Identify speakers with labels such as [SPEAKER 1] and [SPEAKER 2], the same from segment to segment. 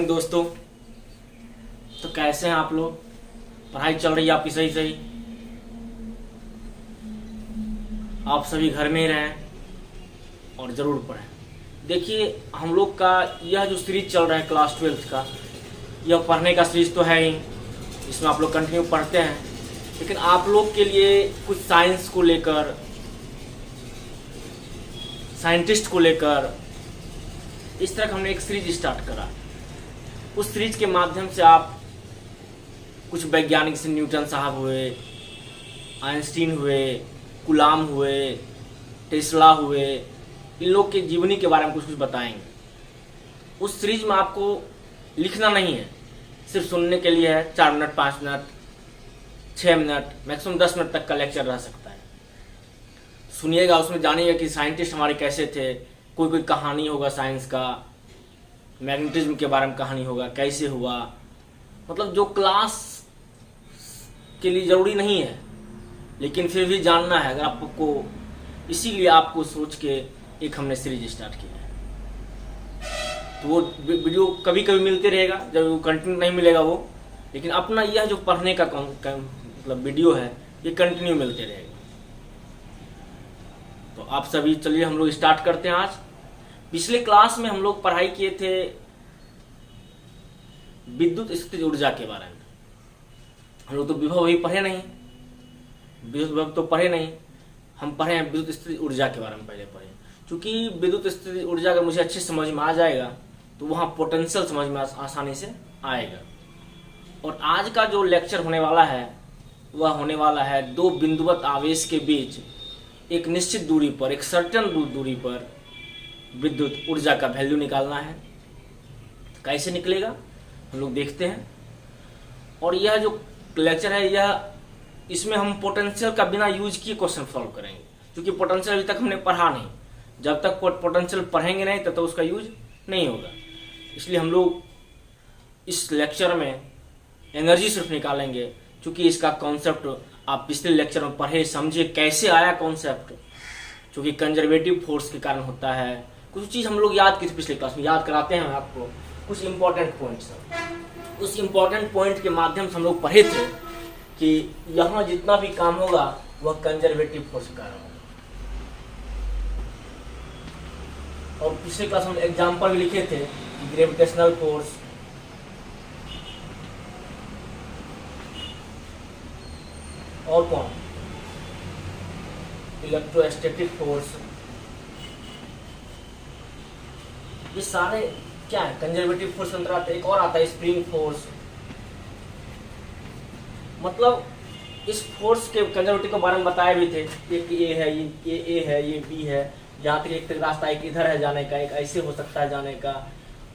[SPEAKER 1] दोस्तों। तो कैसे हैं आप लोग? पढ़ाई चल रही है आपकी सही सही? आप सभी घर में ही रहें और ज़रूर पढ़ें। देखिए, हम लोग का यह जो सीरीज चल रहा है क्लास 12 का, यह पढ़ने का सीरीज तो है ही, इसमें आप लोग कंटिन्यू पढ़ते हैं। लेकिन आप लोग के लिए कुछ साइंस को लेकर, साइंटिस्ट को लेकर इस तरह हमने एक सीरीज स्टार्ट करा। उस सीरीज के माध्यम से आप कुछ वैज्ञानिक से न्यूटन साहब हुए, आइंस्टीन हुए, कूलाम हुए, टेस्ला हुए, इन लोग के जीवनी के बारे में कुछ कुछ बताएंगे। उस सीरीज में आपको लिखना नहीं है, सिर्फ सुनने के लिए है। 4 minute, 5 minute, 6 minute, maximum 10 minute तक का लेक्चर रह सकता है। सुनिएगा, उसमें जानिएगा कि साइंटिस्ट हमारे कैसे थे। कोई कोई कहानी होगा साइंस का, मैग्नेटिज्म के बारे में कहानी होगा, कैसे हुआ, मतलब जो क्लास के लिए ज़रूरी नहीं है, लेकिन फिर भी जानना है अगर आपको। इसीलिए आपको सोच के एक हमने सीरीज स्टार्ट किया है। तो वो वीडियो कभी कभी मिलते रहेगा, जब वो कंटिन्यू नहीं मिलेगा वो, लेकिन अपना यह जो पढ़ने का मतलब वीडियो है, ये कंटिन्यू मिलते रहेगा। तो आप सभी चलिए हम लोग स्टार्ट करते हैं आज। पिछले क्लास में हम लोग पढ़ाई किए थे विद्युत स्थितिज ऊर्जा के बारे में। हम लोग तो विभव ही पढ़े नहीं, विद्युत विभव तो पढ़े नहीं, हम पढ़े हैं विद्युत स्थितिज ऊर्जा के बारे में पहले पढ़े। क्योंकि विद्युत स्थितिज ऊर्जा अगर मुझे अच्छे समझ में आ जाएगा तो वहाँ पोटेंशियल समझ में आसानी से आएगा। और आज का जो लेक्चर होने वाला है वह होने वाला है दो बिंदुवत आवेश के बीच एक निश्चित दूरी पर, एक सर्टेन दूरी पर विद्युत ऊर्जा का वैल्यू निकालना है। कैसे निकलेगा हम लोग देखते हैं। और यह जो लेक्चर है, यह इसमें हम पोटेंशियल का बिना यूज किए क्वेश्चन सॉल्व करेंगे। क्योंकि पोटेंशियल अभी तक हमने पढ़ा नहीं, जब तक पोटेंशियल पढ़ेंगे नहीं तब तक उसका यूज नहीं होगा। इसलिए हम लोग इस लेक्चर में एनर्जी सिर्फ निकालेंगे। क्योंकि इसका कॉन्सेप्ट आप पिछले लेक्चर में पढ़े, समझे, कैसे आया कॉन्सेप्ट। क्योंकि कंजर्वेटिव फोर्स के कारण होता है। कुछ चीज़ हम लोग याद की थी पिछले क्लास में, याद कराते हैं आपको कुछ इंपॉर्टेंट पॉइंट्स। उस इंपॉर्टेंट पॉइंट के माध्यम से हम लोग पढ़े थे कि यहाँ जितना भी काम होगा वह कंजर्वेटिव फोर्स के कारण होगा। और पिछले क्लास में एग्जाम्पल भी लिखे थे, ग्रेविटेशनल फोर्स, और कौन, इलेक्ट्रोस्टैटिक फोर्स, ये सारे क्या है, कंजर्वेटिव फोर्स अंदर आते हैं। एक और आता है स्प्रिंग फोर्स। मतलब इस फोर्स के कंजर्वेटिव के बारे में बताए भी थे। एक ए है, ये ए है, ये बी है। यहाँ तक एक रास्ता एक इधर है जाने का, एक ऐसे हो सकता है जाने का,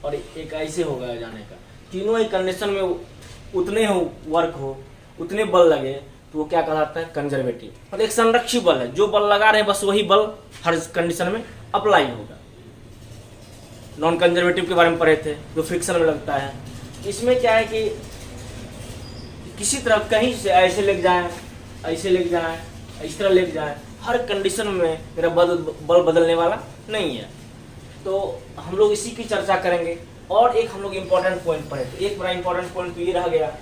[SPEAKER 1] और एक ऐसे होगा जाने का। तीनों ही कंडीशन में उतने हो वर्क हो, उतने बल लगे, तो वो क्या कहलाता है, कंजर्वेटिव। मतलब एक संरक्षित बल है, जो बल लगा रहे बस वही बल हर कंडीशन में अप्लाई होगा। नॉन कंजर्वेटिव के बारे में पढ़े थे, जो फ्रिक्शन में लगता है। इसमें क्या है कि किसी तरह कहीं से ऐसे लेग जाए, ऐसे लेग जाए, इस तरह लेग जाए, हर कंडीशन में मेरा बल बदलने वाला नहीं है। तो हम लोग इसी की चर्चा करेंगे। और एक हम लोग इम्पोर्टेंट पॉइंट पढ़े थे। एक बड़ा इम्पोर्टेंट पॉइंट तो ये रह गया।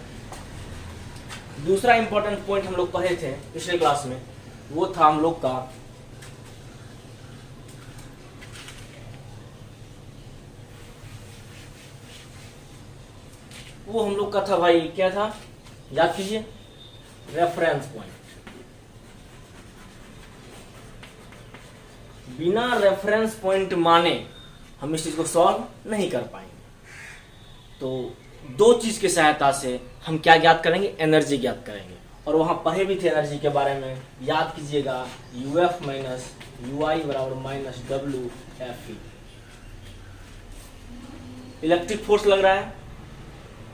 [SPEAKER 1] दूसरा इम्पोर्टेंट पॉइंट हम लोग पढ़े थे पिछले क्लास में, वो था हम लोग का भाई क्या था, याद कीजिए, रेफरेंस पॉइंट। बिना रेफरेंस पॉइंट माने हम इस चीज को सॉल्व नहीं कर पाएंगे। तो दो चीज की सहायता से हम क्या ज्ञात करेंगे, एनर्जी ज्ञात करेंगे। और वहां पढ़े भी थे एनर्जी के बारे में, याद कीजिएगा, UF माइनस UI बराबर माइनस WFE। इलेक्ट्रिक फोर्स लग रहा है,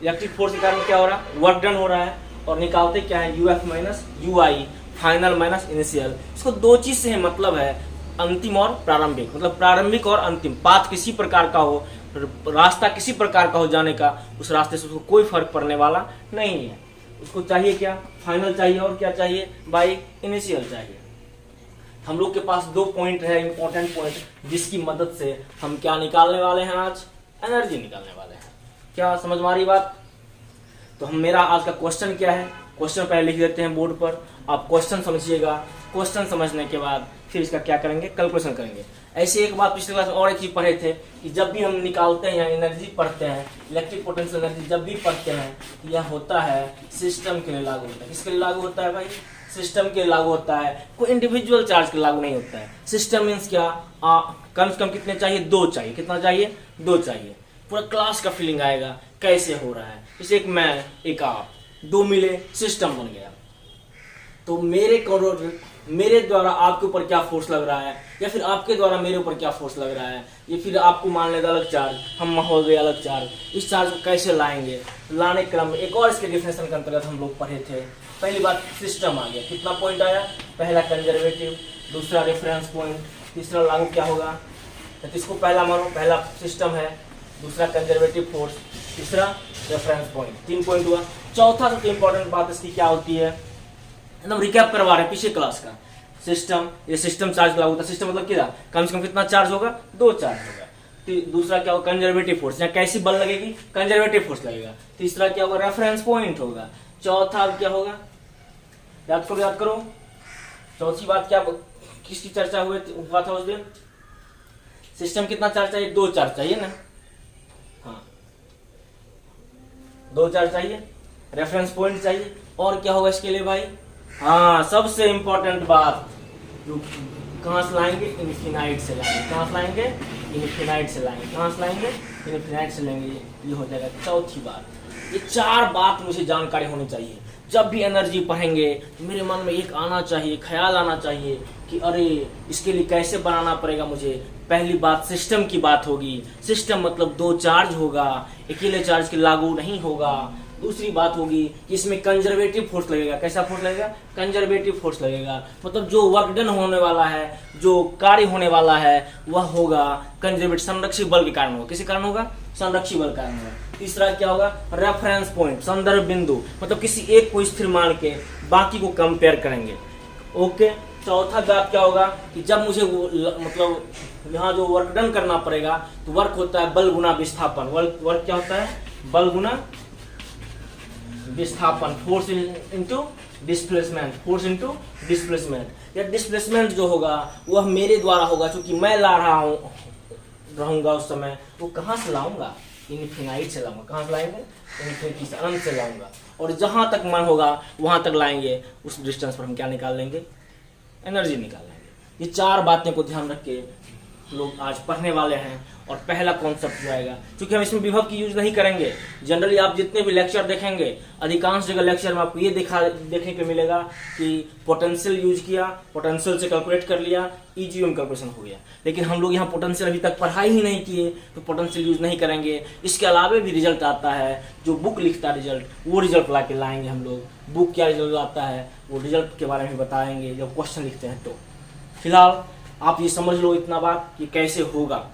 [SPEAKER 1] इलेक्ट्रिक फोर्स के कारण क्या हो रहा है, वर्क डन हो रहा है। और निकालते क्या है, UF minus UI, final minus initial. इसको दो चीज से है, मतलब है अंतिम और प्रारंभिक। मतलब प्रारंभिक और अंतिम, पाथ किसी प्रकार का हो, रास्ता किसी प्रकार का हो जाने का, उस रास्ते से उसको कोई फर्क पड़ने वाला नहीं है। उसको चाहिए क्या, फाइनल चाहिए, और क्या चाहिए, बाई इनिशियल चाहिए। हम लोग के पास दो पॉइंट है, इंपॉर्टेंट पॉइंट, जिसकी मदद से हम क्या निकालने वाले हैं, आज एनर्जी निकालने वाले हैं। क्या समझ में आ रही बात? तो हम मेरा आज का क्वेश्चन क्या है, क्वेश्चन पहले लिख देते हैं बोर्ड पर, आप क्वेश्चन समझिएगा। क्वेश्चन समझने के बाद फिर इसका क्या करेंगे, कैलकुलेशन करेंगे। ऐसे एक बात पिछले क्लास में और एक चीज पढ़े थे कि जब भी हम निकालते हैं या एनर्जी पढ़ते हैं, इलेक्ट्रिक पोटेंशियल एनर्जी जब भी पढ़ते हैं, यह होता है सिस्टम के लिए लागू होता है। किसके लिए लागू होता है भाई? सिस्टम के लिए लागू होता है, कोई इंडिविजुअल चार्ज के लिए लागू नहीं होता है। सिस्टम मीन्स क्या, कम से कम कितने चाहिए? 2 चाहिए। कितना चाहिए? 2 चाहिए। पूरा क्लास का फीलिंग आएगा कैसे हो रहा है। जैसे एक मैं एक आप, 2 मिले, सिस्टम बन गया। तो मेरे द्वारा आपके ऊपर क्या फोर्स लग रहा है, या फिर आपके द्वारा मेरे ऊपर क्या फोर्स लग रहा है, ये फिर आपको मान लेगा अलग चार्ज, हम हो गए अलग चार्ज। इस चार्ज को कैसे लाएंगे, लाने के क्रम में एक और इसके डिफिनेशन के अंतर्गत हम लोग पढ़े थे। पहली बात सिस्टम आ गया, कितना पॉइंट आया? पहला कंजर्वेटिव, दूसरा रेफरेंस पॉइंट, तीसरा लागू क्या होगा? तो इसको पहला मानो, पहला सिस्टम है, दूसरा कंजर्वेटिव फोर्स, तीसरा रेफरेंस पॉइंट। 3 पॉइंट हुआ। चौथा सबसे इंपॉर्टेंट बात इसकी क्या होती है, एकदम रिकैप करवा रहे हैं पिछले क्लास का। सिस्टम, ये सिस्टम चार्ज लागू होता है। सिस्टम मतलब क्या, कम से कम कितना चार्ज होगा? 2 चार्ज होगा। दूसरा क्या होगा? कंजर्वेटिव फोर्स, यहाँ कैसी बल लगेगी? कंजर्वेटिव फोर्स लगेगा। तीसरा क्या होगा? रेफरेंस पॉइंट होगा। चौथा क्या होगा? याद करो, याद करो। चौथी बात क्या, किसकी चर्चा हुआ था उस दिन? सिस्टम कितना चार्ज चाहिए? 2 चार्ज चाहिए ना। हाँ, 2 चार्ज चाहिए, रेफरेंस पॉइंट चाहिए, और क्या होगा इसके लिए भाई? हाँ, सबसे इंपॉर्टेंट बात, कहां से लाएंगे? इनफिनाइट से लाएंगे। कहां से लाएंगे? इनफिनाइट से लाएंगे। कहां से लाएंगे? इनफिनाइट से लेंगे। ये हो जाएगा चौथी बात। ये 4 बात मुझे जानकारी होनी चाहिए। जब भी एनर्जी पढ़ेंगे मेरे मन में एक आना चाहिए, ख्याल आना चाहिए कि अरे इसके लिए कैसे बनाना पड़ेगा मुझे। पहली बात सिस्टम की बात होगी। सिस्टम मतलब 2 चार्ज होगा, अकेले चार्ज के लागू नहीं होगा। दूसरी बात होगी कि इसमें कंजर्वेटिव फोर्स लगेगा। कैसा फोर्स लगेगा? कंजर्वेटिव फोर्स लगेगा। मतलब जो वर्क डन होने वाला है, जो कार्य होने वाला है, वह होगा कंजर्वेटिव, संरक्षी बल के कारण होगा। किसी कारण होगा? संरक्षी बल कारण होगा। तीसरा क्या होगा? रेफरेंस पॉइंट, संदर्भ बिंदु, मतलब किसी एक को स्थिर मान के बाकी को कंपेयर करेंगे। ओके। चौथा बात क्या होगा कि जब मुझे मतलब यहाँ जो वर्क डन करना पड़ेगा, तो वर्क होता है बल गुना विस्थापन। वर्क क्या होता है? बल गुना विस्थापन, force into displacement, force into displacement. या डिस्प्लेसमेंट जो होगा वह मेरे द्वारा होगा, क्योंकि मैं ला रहूंगा उस समय। वो कहां से लाऊंगा? इनफिनाइट से लाऊंगा। कहां से लाएंगे? इनफिनिटी से, अनंत से लाऊंगा। और जहां तक मन होगा वहां तक लाएंगे। उस डिस्टेंस पर हम क्या निकाल लेंगे? एनर्जी निकाल लेंगे। ये 4 बातें को ध्यान रख के लोग आज पढ़ने वाले हैं। और पहला कॉन्सेप्ट जो आएगा, क्योंकि हम इसमें विभव की यूज नहीं करेंगे। जनरली आप जितने भी लेक्चर देखेंगे, अधिकांश जगह लेक्चर में आपको ये देखने को मिलेगा कि पोटेंशियल यूज किया, पोटेंशियल से कैलकुलेट कर लिया, इजी में कैलकुलेशन हो गया। लेकिन हम लोग यहाँ पोटेंशियल अभी तक पढ़ाई ही नहीं किए, तो पोटेंशियल यूज नहीं करेंगे। इसके अलावा भी रिजल्ट आता है, जो बुक लिखता है रिजल्ट, वो रिजल्ट ला के लाएंगे हम लोग। बुक क्या रिजल्ट आता है वो रिजल्ट के बारे में बताएंगे जब क्वेश्चन लिखते हैं। तो फिलहाल आप ये समझ लो इतना बात कि कैसे होगा।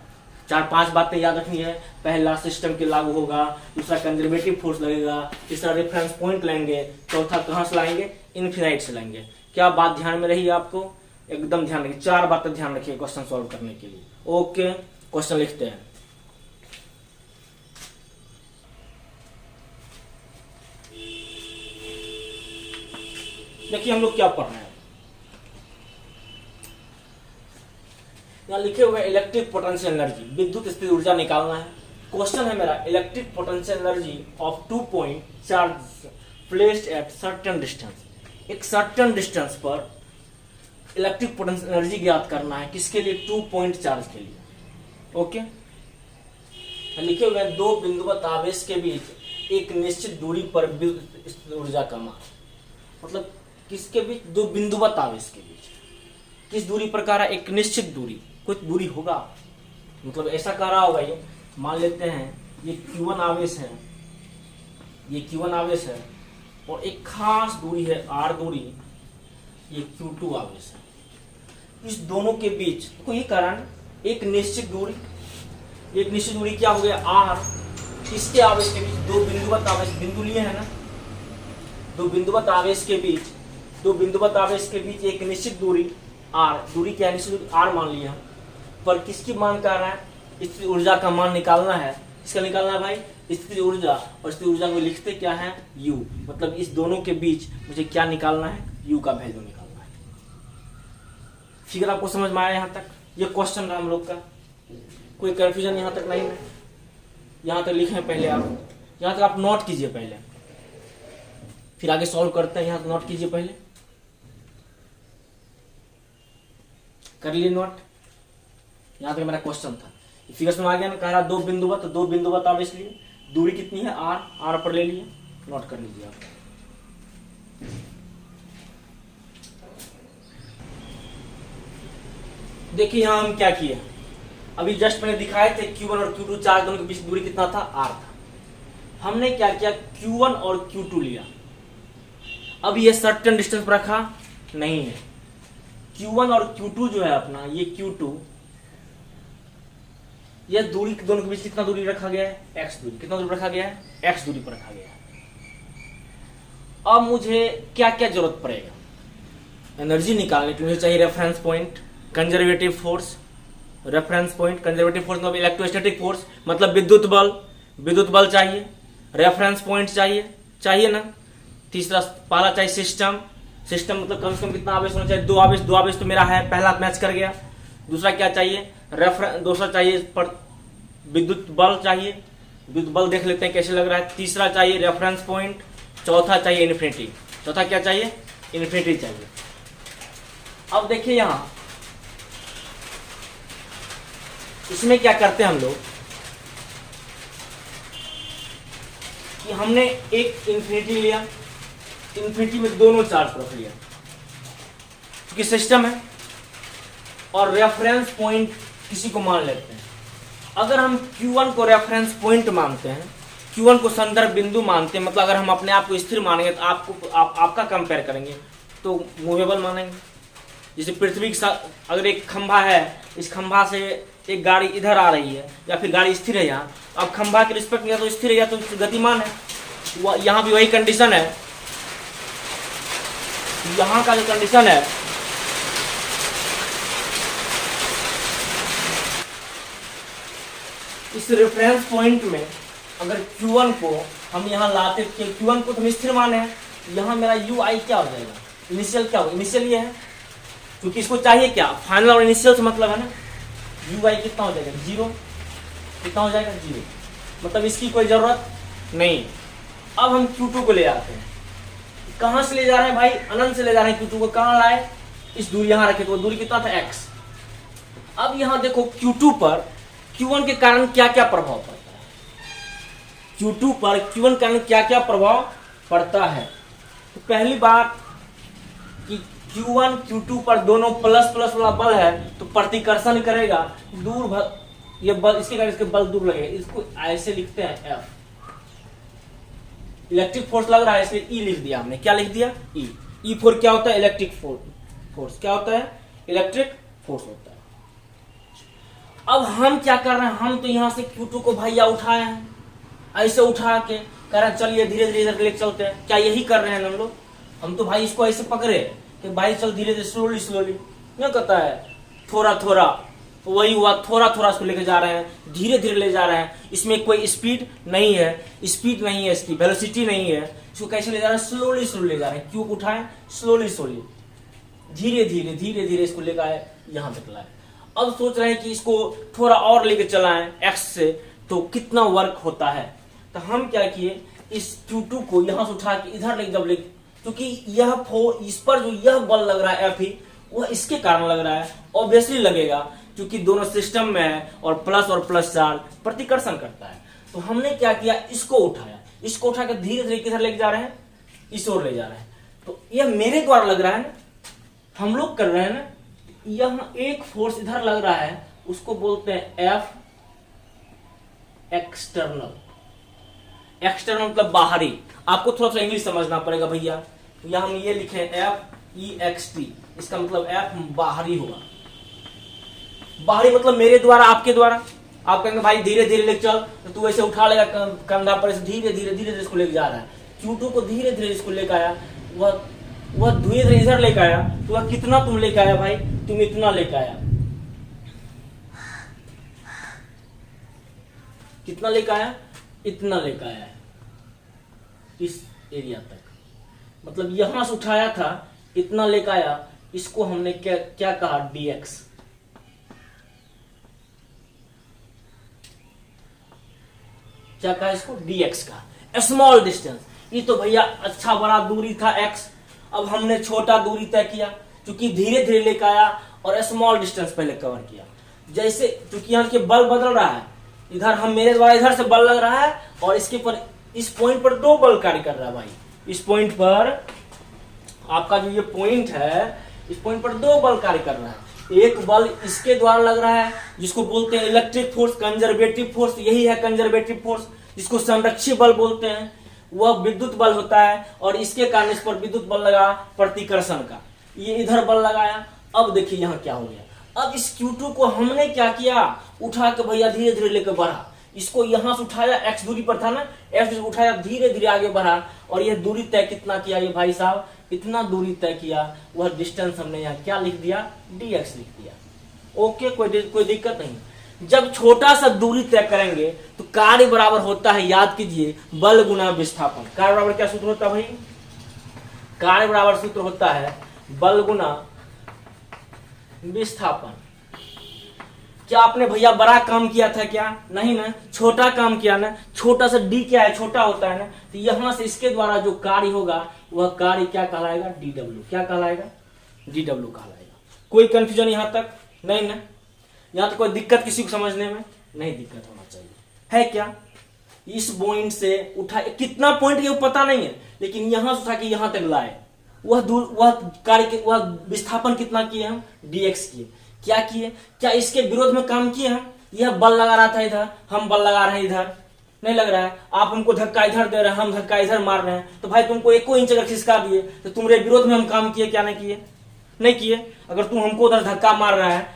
[SPEAKER 1] 4-5 बातें याद रखनी है। पहला सिस्टम के लागू होगा, दूसरा कंजर्वेटिव फोर्स लगेगा, तीसरा रेफरेंस पॉइंट लेंगे, चौथा कहां से लाएंगे? इनफिनाइट से लाएंगे। क्या बात ध्यान में रही आपको? एकदम ध्यान रखिए। 4 बातें ध्यान रखिए क्वेश्चन सॉल्व करने के लिए। ओके, क्वेश्चन लिखते हैं। देखिए हम लोग क्या पढ़ रहे हैं। यहाँ लिखे हुए इलेक्ट्रिक पोटेंशियल एनर्जी, विद्युत स्थिति ऊर्जा निकालना है। क्वेश्चन है मेरा, electric potential energy of 2 point charge placed at certain distance. एक सर्टेन डिस्टेंस पर इलेक्ट्रिक पोटेंशियल एनर्जी ज्ञात करना है। किसके लिए? 2 पॉइंट चार्ज के लिए। ओके, लिखे हुए 2 बिंदुवत आवेश के बीच एक निश्चित दूरी पर विद्युत स्थिति ऊर्जा का मान। मतलब किसके बीच? 2 बिंदुवत आवेश के बीच। किस दूरी पर कह रहा है? एक निश्चित दूरी, कुछ दूरी होगा। मतलब ऐसा कह रहा होगा, ये मान लेते हैं ये Q1 आवेश है, ये Q1 आवेश है, और एक खास दूरी है R दूरी, ये Q2 आवेश है। इस दोनों के बीच कोई कारण एक निश्चित दूरी, एक निश्चित दूरी क्या हो गया? R। किसके आवेश के बीच? 2 बिंदुवत आवेश, बिंदु लिए है ना, 2 बिंदुवत आवेश के बीच, 2 बिंदुवत आवेश के बीच एक निश्चित दूरी R। दूरी क्या है? निश्चित दूरी R मान लिया। पर किसकी मान कर रहा है? इस ऊर्जा का मान निकालना है। इसका निकालना है भाई स्थितिज ऊर्जा, और स्थितिज ऊर्जा को लिखते क्या है, U। मतलब इस दोनों के बीच मुझे क्या निकालना है, U का वैल्यू निकालना है। फिगर आपको समझ में आया यहाँ तक? ये क्वेश्चन रहा हम लोग का, कोई कंफ्यूजन यहाँ तक नहीं है? यहाँ तक लिखे पहले आप, यहाँ तक आप नोट कीजिए पहले, फिर आगे सॉल्व करते हैं। यहाँ तक नोट कीजिए पहले, कर लिए नोट? यहाँ तक मेरा क्वेश्चन था। फिगर में आ गया ना, कह रहा 2 बिंदु, तो 2 बिंदु बताओ, इसलिए दूरी कितनी है, r पर ले लिए, नोट कर लीजिए आप। देखिए यहाँ हम क्या किए, अभी जस्ट मैंने दिखाए थे Q1 और Q2 चार्ज दोनों के बीच दूरी कितना था, r था। हमने क्या किया, Q1 और Q2 लिया। अब ये सर्टेन डिस्टेंस पर रखा नहीं है, Q1 और Q2 जो है अपना, ये Q2, ये दूरी दोनों के बीच कितना दूरी रखा गया है, x दूरी। कितना दूरी रखा गया है, x दूरी पर रखा गया है। अब मुझे क्या क्या जरूरत पड़ेगा एनर्जी निकालने के लिए? मुझे चाहिए reference point, conservative force. Reference point, conservative force मतलब इलेक्ट्रोस्टैटिक फोर्स, मतलब विद्युत बल। विद्युत बल चाहिए, रेफरेंस पॉइंट चाहिए ना। तीसरा पहला चाहिए सिस्टम। सिस्टम मतलब कम से कम कितना आवेश होना चाहिए, 2 आवेश। 2 आवेश तो मेरा है, पहला मैच कर गया। दूसरा क्या चाहिए, दूसरा चाहिए विद्युत बल चाहिए। विद्युत बल देख लेते हैं कैसे लग रहा है। तीसरा चाहिए रेफरेंस पॉइंट। चौथा चाहिए इन्फिनिटी। चौथा क्या चाहिए, इन्फिनिटी चाहिए। अब देखिए यहां इसमें क्या करते हैं हम लोग कि हमने एक इन्फिनिटी लिया, इन्फिनिटी में दोनों चार्ज रख लिया क्योंकि सिस्टम है, और रेफरेंस पॉइंट किसी को मान लेते हैं। अगर हम Q1 को रेफरेंस पॉइंट मानते हैं, Q1 को संदर्भ बिंदु मानते हैं, मतलब अगर हम अपने आप को स्थिर मानेंगे तो आपका कंपेयर करेंगे तो मूवेबल मानेंगे। जैसे पृथ्वी के साथ अगर एक खंभा है, इस खंभा से एक गाड़ी इधर आ रही है या फिर गाड़ी स्थिर है यहाँ, अब खंभा के रिस्पेक्ट में या तो स्थिर है या तो गतिमान है। यहाँ भी वही कंडीशन है, यहाँ का जो कंडीशन है इस रेफरेंस पॉइंट में अगर Q1 को हम यहाँ लाते, Q1 को तो हम स्थिर माने हैं, यहाँ मेरा UI क्या हो जाएगा, इनिशियल क्या होगा, इनिशियल ये है क्योंकि इसको चाहिए क्या, फाइनल और इनिशियल से मतलब है ना। UI कितना हो जाएगा, 0। कितना हो जाएगा, 0। मतलब इसकी कोई जरूरत नहीं। अब हम Q2 को ले आते हैं। कहाँ से ले जा रहे हैं भाई, अनंत से ले जा रहे हैं। Q2 को कहाँ लाए, इस दूरी यहाँ रखे, तो दूरी कितना था, x। अब यहाँ देखो Q2 पर Q1 के कारण क्या क्या प्रभाव पड़ता है, Q2 पर Q1 के कारण क्या क्या प्रभाव पड़ता है। तो पहली बात कि Q1 Q2 पर दोनों प्लस प्लस वाला बल है तो प्रतिकर्षण करेगा, दूर ये बल, इसके कारण इसके बल दूर लगेगा। इसको ऐसे लिखते हैं F। इलेक्ट्रिक फोर्स लग रहा है इसलिए E लिख दिया हमने। क्या लिख दिया, E। E फोर क्या होता है, इलेक्ट्रिक फोर्स। क्या होता है, इलेक्ट्रिक फोर्स होता है। अब हम क्या कर रहे हैं, हम तो यहाँ से Q2 को भैया उठाए हैं, ऐसे उठा के कह रहे हैं चलिए धीरे धीरे इधर लेके चलते हैं। क्या यही कर रहे हैं हम लोग? हम तो भाई इसको ऐसे पकड़े कि भाई चल धीरे धीरे स्लोली स्लोली, क्या कहता है, थोड़ा थोड़ा। तो वही हुआ, थोड़ा थोड़ा इसको लेके जा रहे हैं, धीरे धीरे ले जा रहे हैं। इसमें कोई स्पीड नहीं है, इसकी वेलोसिटी नहीं है। इसको कैसे ले जा रहे हैं, स्लोली स्लोली ले जा रहे हैं। क्यों उठाए, स्लोली स्लोली, धीरे धीरे इसको लेकर आए, यहाँ तक लाए। अब सोच रहे हैं कि इसको थोड़ा और लेके चलाएं x से तो कितना वर्क होता है। तो हम क्या किए, इस Q2 को यहाँ से उठा के इधर लेके जब क्योंकि यह इस पर जो यह बल लग रहा है F, वह इसके कारण लग रहा है, ऑब्वियसली लगेगा क्योंकि दोनों सिस्टम में है और प्लस चार्ज प्रतिकर्षण करता है। तो हमने क्या किया, इसको उठाया, इसको उठा के धीरे धीरे किधर लेके जा रहे हैं, इस ओर ले जा रहे हैं। तो यह मेरे द्वारा लग रहा है ना, हम लोग कर रहे हैं ना। यहाँ एक फोर्स इधर लग रहा है, उसको बोलते हैं F एक्सटर्नल। एक्सटर्नल मतलब बाहरी। आपको थोड़ा सा इंग्लिश समझना पड़ेगा भैया। यहाँ हम ये लिखे FEXT, इसका मतलब F बाहरी होगा। बाहरी मतलब मेरे द्वारा, आपके द्वारा। आप कहेंगे भाई धीरे धीरे लेके चल, तो तू ऐसे उठा लेगा कंधा पर, धीरे धीरे इसको लेके जा रहा है। Q2 को धीरे धीरे इसको लेके आया, वह धीरे धीरे इधर लेके आया। तो वह कितना तुम लेके आया भाई, तुम इतना लेके आया। कितना लेके आया, इतना लेकर आया है इस एरिया तक, मतलब यहां से उठाया था इतना लेकर आया, इसको हमने क्या क्या कहा, dx। क्या कहा इसको, dx का स्मॉल डिस्टेंस। ये तो भैया अच्छा बड़ा दूरी था x, अब हमने छोटा दूरी तय किया, क्योंकि धीरे धीरे लेकर आया और स्मॉल डिस्टेंस पहले कवर किया। जैसे क्योंकि यहाँ के बल बदल रहा है, इधर हम मेरे द्वारा इधर से बल लग रहा है और इसके पर इस पॉइंट पर दो बल कार्य कर रहा है भाई। इस पॉइंट पर आपका जो ये पॉइंट है, इस पॉइंट पर दो बल कार्य कर रहा है। एक बल इसके द्वारा लग रहा है जिसको बोलते हैं इलेक्ट्रिक फोर्स, कंजर्वेटिव फोर्स, यही है कंजर्वेटिव फोर्स, जिसको संरक्षी बल बोलते हैं। वह विद्युत बल होता है और इसके कारण इस पर विद्युत बल लगा प्रतिकर्षण का, ये इधर बल लगाया। अब देखिए यहाँ क्या हो गया, अब इस Q2 को हमने क्या किया, उठा के भैया धीरे धीरे लेकर बढ़ा, इसको यहां से उठाया, x दूरी पर था ना, x दूरी उठाया, धीरे धीरे आगे बढ़ा और यह दूरी तय कितना किया ये भाई साहब, इतना दूरी तय किया। वह डिस्टेंस हमने यहाँ क्या लिख दिया, dx लिख दिया। ओके, कोई दिक्कत नहीं। जब छोटा सा दूरी तय करेंगे तो कार्य बराबर होता है, याद कीजिए, बल गुना विस्थापन। कार्य बराबर क्या सूत्र होता है भाई, कार्य बराबर सूत्र होता है बल गुना विस्थापन। क्या आपने भैया बड़ा काम किया था क्या, नहीं ना, छोटा काम किया ना। छोटा सा d क्या है, छोटा होता है ना, तो यहां से इसके द्वारा जो कार्य होगा वह कार्य क्या कहलाएगा, dw। क्या कहलाएगा, dw कहलाएगा। कोई कंफ्यूजन यहां तक नहीं ना, यहां तक कोई दिक्कत किसी को समझने में नहीं, दिक्कत होना चाहिए है क्या। इस पॉइंट से उठा, कितना पॉइंट ये पता नहीं है, लेकिन यहां से उठा के यहां तक लाए, वह कार्य, वह विस्थापन कितना किए हम, dx किए। क्या किए, क्या इसके विरोध में काम किए हम, यह बल लगा रहा था इधर, हम बल लगा रहे हैं इधर, नहीं लग रहा है, आप हमको धक्का इधर दे रहे हैं, हम धक्का इधर मार रहे हैं, तो भाई तुमको 1 इंच अगर खिसका दिए तो तुम्हारे विरोध में हम काम किए, क्या नहीं किए, नहीं किए। अगर तुम हमको उधर धक्का मार रहा है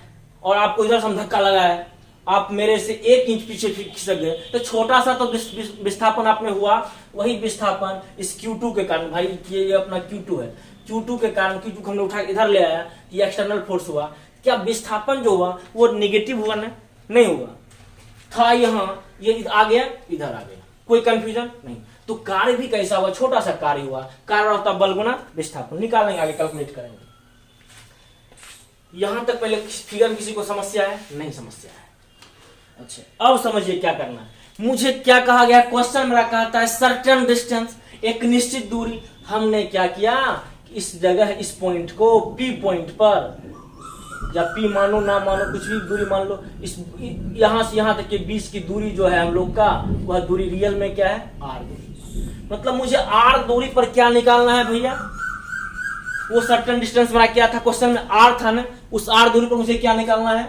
[SPEAKER 1] और आपको इधर से हम धक्का लगा है, आप मेरे से 1 इंच पीछे खिसक गए, तो छोटा सा तो विस्थापन आपने हुआ, वही विस्थापन इस Q2 के कारण, भाई ये अपना Q2 है, Q2 के कारण, Q2 को हमने उठा इधर ले आया, ये एक्सटर्नल फोर्स हुआ। क्या विस्थापन जो हुआ वो नेगेटिव हुआ ना, नहीं हुआ था, यहाँ ये आ गया, इधर आ गया, कोई कंफ्यूजन नहीं। तो कार्य भी कैसा हुआ, छोटा सा कार्य हुआ, कार्य होता बल गुना विस्थापन। निकालेंगे आगे, कैलकुलेट करेंगे। यहां तक पहले फिगर किसी को समस्या है, नहीं समस्या है। अच्छा, अब समझिए क्या करना है। मुझे क्या कहा गया, क्वेश्चन मेरा कहता है सर्टेन डिस्टेंस, एक निश्चित दूरी। हमने क्या किया, इस जगह इस पॉइंट को P पॉइंट पर, या P मानो ना मानो, कुछ भी दूरी मान लो, इस यहां से यहां तक के बीच की दूरी जो है हम लोग का, वह दूरी रियल में क्या है, R दूरी। मतलब मुझे R दूरी पर क्या निकालना है भैया, वो सर्टेन डिस्टेंस मेरा क्या था, क्वेश्चन में R था ना, उस R दूरी पर मुझे क्या निकालना है,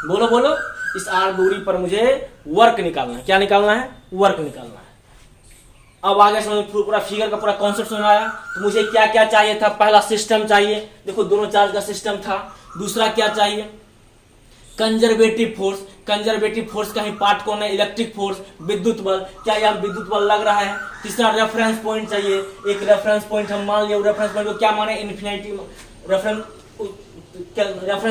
[SPEAKER 1] बोलो बोलो, इस R दूरी पर मुझे वर्क निकालना है। क्या निकालना है, वर्क निकालना है। अब आगे समझ, पूरा फिगर का पूरा कॉन्सेप्ट समझ आया। तो मुझे क्या क्या चाहिए था, पहला सिस्टम चाहिए, देखो दोनों चार्ज का सिस्टम था। दूसरा क्या चाहिए, कंजर्वेटिव फोर्स। कंजर्वेटिव फोर्स का ही पार्ट कौन है, इलेक्ट्रिक फोर्स, विद्युत बल। क्या यहाँ विद्युत बल लग रहा है। तीसरा रेफरेंस पॉइंट चाहिए, एक रेफरेंस पॉइंट हम मान लिया, रेफरेंस पॉइंट को क्या माने, इन्फिनिटी रेफरेंस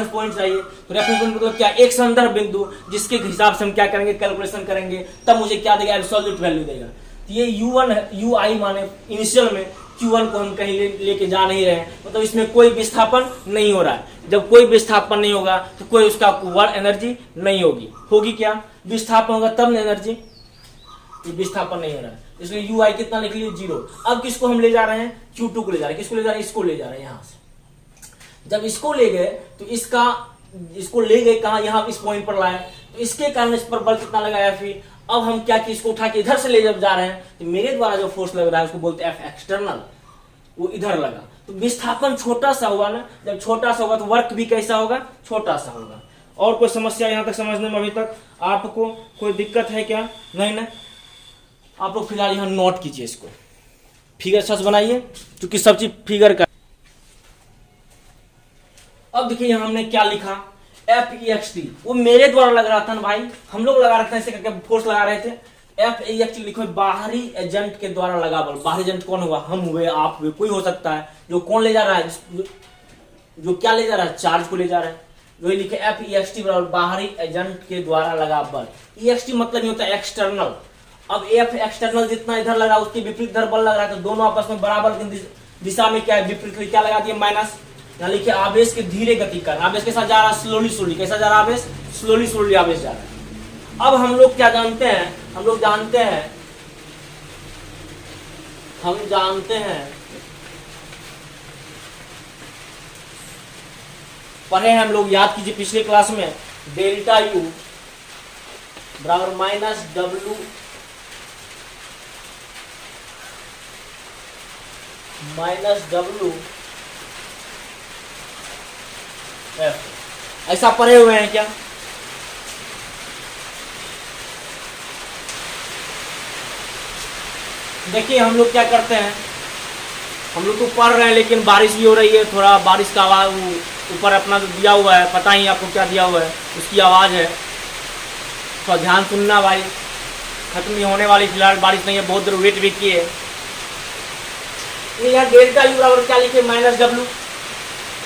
[SPEAKER 1] पॉइंट चाहिए। तो रेफरेंस पॉइंट मतलब क्या, एक संदर्भ बिंदु, जिसके हिसाब से हम क्या करेंगे, कैलकुलेशन करेंगे, तब मुझे क्या देगा, एब्सोल्यूट वैल्यू देगा। तो ये U1 UI माने इनिशियल में Q1 को हम कहीं लेके जा नहीं रहे हैं, मतलब इसमें कोई विस्थापन नहीं हो रहा है। जब कोई विस्थापन नहीं होगा तो कोई उसका वर्क एनर्जी नहीं होगी। होगी क्या, विस्थापन होगा तब एनर्जी, ये विस्थापन नहीं हो रहा है, इसलिए UI कितना लिख लीजिए, 0। अब किसको हम ले जा रहे हैं, Q2 को ले जा रहे हैं। किसको ले जा रहे हैं, इसको ले जा रहे हैं। यहाँ से जब इसको ले गए तो इसको ले गए कहा, यहाँ इस पॉइंट पर लाए, तो इसके कारण इस पर बल कितना लगाया। फिर अब हम क्या कि इसको उठा के इधर से ले जब जा रहे हैं, तो मेरे द्वारा जो फोर्स लग रहा है उसको बोलते हैं F एक्सटर्नल, वो इधर लगा। तो विस्थापन छोटा सा होगा ना, जब छोटा सा होगा तो वर्क भी कैसा होगा, छोटा सा होगा। और कोई समस्या यहाँ तक समझने में अभी तक आपको कोई दिक्कत है क्या, नहीं ना। आप लोग फिलहाल यहाँ नोट कीजिए, इसको फिगर अच्छा से बनाइए, क्योंकि सब चीज फिगर का। अब देखिए यहाँ हमने क्या लिखा, FEXT, वो मेरे द्वारा लग रहा था ना भाई, हम लोग लगा रहे थे, ऐसे करके फोर्स लगा रहे थे। FEXT लिखो, बाहरी एजेंट के द्वारा लगा बल। बाहरी एजेंट कौन हुआ, हम हुए, आप हुए, कोई हो सकता है। जो कौन ले जा रहा है, जो क्या ले जा रहा है, चार्ज को ले जा रहा है। वही लिखे FEXT बराबर बाहरी एजेंट के द्वारा लगा बल। EXT मतलब ये होता है एक्सटर्नल, अब एफ एक्सटर्नल जितना इधर लगा उसके विपरीत इधर बल लग रहा है, तो दोनों आपस में बराबर की दिशा में क्या है, विपरीत क्या लगा दिए माइनस। यहाँ लिखिए आवेश के धीरे गति कर, आवेश के साथ जा रहा है स्लोली स्लोली, कैसा जा रहा है आवेश, स्लोली स्लोली आवेश जा रहा है। अब हम लोग क्या जानते हैं, हम लोग जानते हैं, हम जानते हैं, पढ़े हैं हम लोग, याद कीजिए पिछले क्लास में, डेल्टा यू बराबर माइनस डब्लू एफ, ऐसा पढ़े हुए हैं क्या? देखिए हम लोग क्या करते हैं, हम लोग तो पढ़ रहे हैं लेकिन बारिश भी हो रही है, थोड़ा बारिश का आवाज ऊपर अपना जो दिया हुआ है, पता ही आपको क्या दिया हुआ है, उसकी आवाज़ है, थोड़ा ध्यान सुनना भाई, खत्म नहीं होने वाली फिलहाल बारिश नहीं है, बहुत देर वेट भी किए। यहाँ डेल्टा यू बराबर क्या लिखे माइनस डब्लू,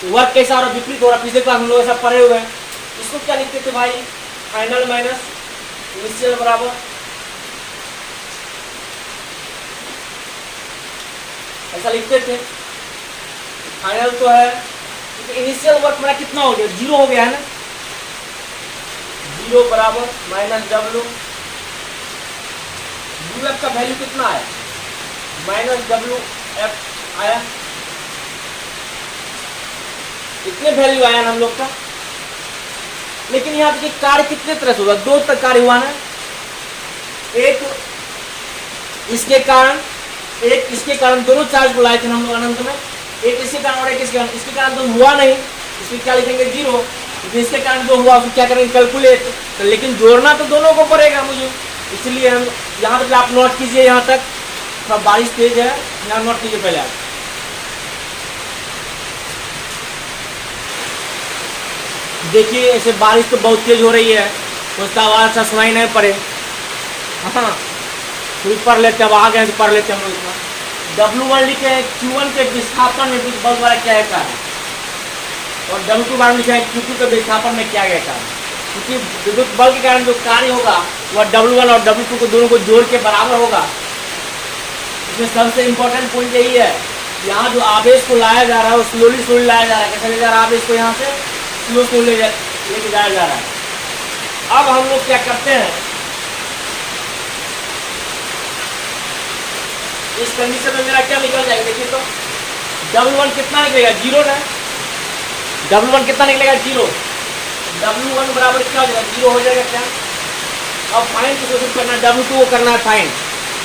[SPEAKER 1] वर्क कैसा हो रहा विपरीत हो रहा, पिछले क्लास हम लोग ऐसा पढ़े हुए हैं। इसको क्या लिखते थे भाई, फाइनल माइनस इनिशियल बराबर, ऐसा लिखते थे। फाइनल तो है, इनिशियल वर्क मेरा कितना हो गया, जीरो हो गया है ना, जीरो बराबर माइनस डब्लू, यू एफ का वैल्यू कितना है, माइनस डब्लू एफ आया, इतने वैल्यू आया ना हम लोग का। लेकिन यहाँ पे कार्य कितने तरह से होगा, दो तक कार्य हुआ ना, एक इसके कारण, एक इसके कारण, दोनों चार्ज को लाए थे हम लोग अनंत में, एक इसके कारण और एक इसके कारण। इसके कारण तो हुआ नहीं, इसमें क्या लिखेंगे जीरो, लेकिन इसके कारण जो हुआ उसको क्या करेंगे कैलकुलेट, तो लेकिन जोड़ना तो दोनों को पड़ेगा मुझे, इसलिए हम यहाँ तक आप नोट कीजिए, यहाँ तक थोड़ा बारिश तेज है, यहाँ नोट कीजिए पहले आप। देखिए ऐसे बारिश तो बहुत तेज हो रही है, उसका आवाज अच्छा सुनाई नहीं पड़े, हाँ फिर पढ़ लेते हैं, अब आ गए तो पढ़ लेते हैं हम लोग। W1 लिखे हैं Q1 के विस्थापन में विद्युत बल द्वारा क्या है कार्य, और W2 बार लिखा है Q2 के विस्थापन में क्या है कार्य, क्योंकि विद्युत बल के कारण जो कार्य होगा वह W1 और W2 को दोनों को जोड़ के बराबर होगा। इसमें सबसे इम्पोर्टेंट पॉइंट यही है, यहाँ जो आवेश को लाया जा रहा है वो स्लोली स्लोली लाया जा रहा है, कैसे ले जा रहा है आवेश को, यहाँ से स्लो स्लो लेके जाया जा रहा है। अब हम लोग क्या करते हैं, इस कंडीशन में मेरा क्या निकल जाएगा, देखिए तो W1 कितना निकलेगा, जीरो ना, W1 कितना निकलेगा, जीरो, W1 बराबर क्या हो जाएगा, जीरो हो जाएगा क्या। अब फाइंड की कोशिश करना है, W2 को करना है फाइंड,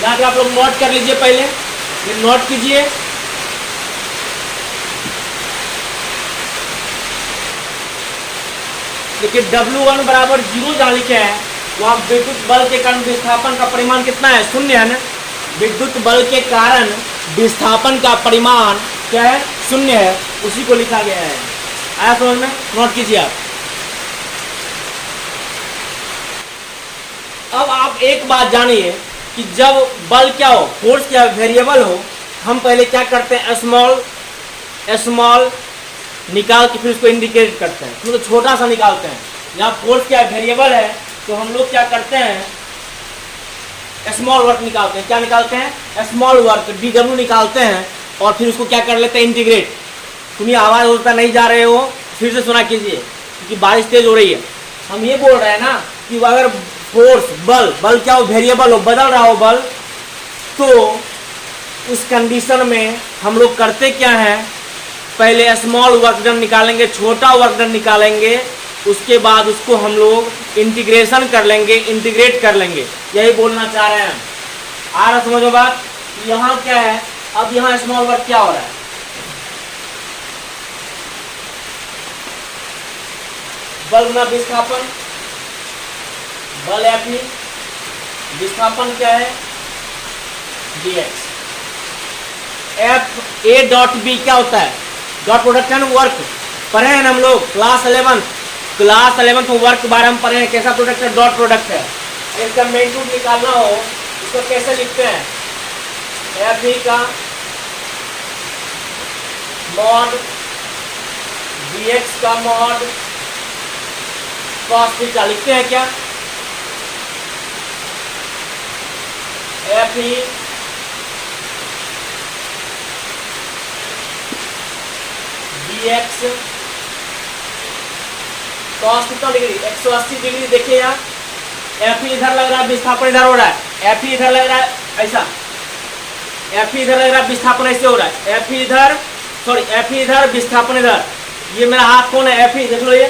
[SPEAKER 1] यहाँ पे आप लोग नोट कर लीजिए, पहले ये नोट कीजिए, देखिए W1 बराबर जीरो जहाँ लिखे हैं वहाँ विद्युत बल के कारण विस्थापन का परिमाण कितना है, शून्य है ना, विद्युत बल के कारण विस्थापन का परिमाण क्या है, शून्य है, उसी को लिखा गया है। आया समझ में, नोट कीजिए आप। अब आप एक बात जानिए कि जब बल क्या हो, फोर्स क्या वेरिएबल हो, हम पहले क्या करते हैं, स्मॉल निकाल के फिर उसको इंडिकेट करते हैं, तो छोटा सा निकालते हैं। यहाँ फोर्स क्या वेरिएबल है तो हम लोग क्या करते हैं, स्मॉल वर्क निकालते हैं, क्या निकालते हैं, स्मॉल वर्क DW निकालते हैं, और फिर उसको क्या कर लेते हैं, इंटीग्रेट। सुनिए आवाज़ होता नहीं जा रहे हो, फिर से सुना कीजिए क्योंकि बारिश तेज हो रही है। हम ये बोल रहे हैं ना कि अगर फोर्स बल क्या हो, वेरिएबल हो, बदल रहा हो बल, तो उस कंडीशन में हम लोग करते क्या हैं, पहले स्मॉल वर्क डन निकालेंगे, छोटा वर्क डन निकालेंगे, उसके बाद उसको हम लोग इंटीग्रेशन कर लेंगे, इंटीग्रेट कर लेंगे, यही बोलना चाह रहे हैं। आ रहा समझो बात, यहाँ क्या है, अब यहाँ स्मॉल वर्क क्या हो रहा है, बल गुना विस्थापन, बल F विस्थापन क्या है dx, F A dot B क्या होता है, डॉट प्रोडक्ट है वर्क, पढ़े हैं हम लोग क्लास 11 में वर्क के बारे में पढ़े हैं, कैसा प्रोडक्ट है, डॉट प्रोडक्ट है। इसका मैग्नीट्यूड निकालना हो इसको कैसे लिखते हैं, F E का मॉड dx का मॉड cos थीटा लिखते हैं क्या, F E D x cos कितना डिग्री 180 डिग्री। देखिए यहाँ एफ इधर लग रहा है, विस्थापन इधर हो रहा है, एफ इधर लग रहा है ऐसा, एफ इधर लग रहा है, विस्थापन ऐसे हो रहा है, एफ इधर सॉरी एफ इधर विस्थापन इधर। ये मेरा हाथ कौन है, एफ ई देख लो, ये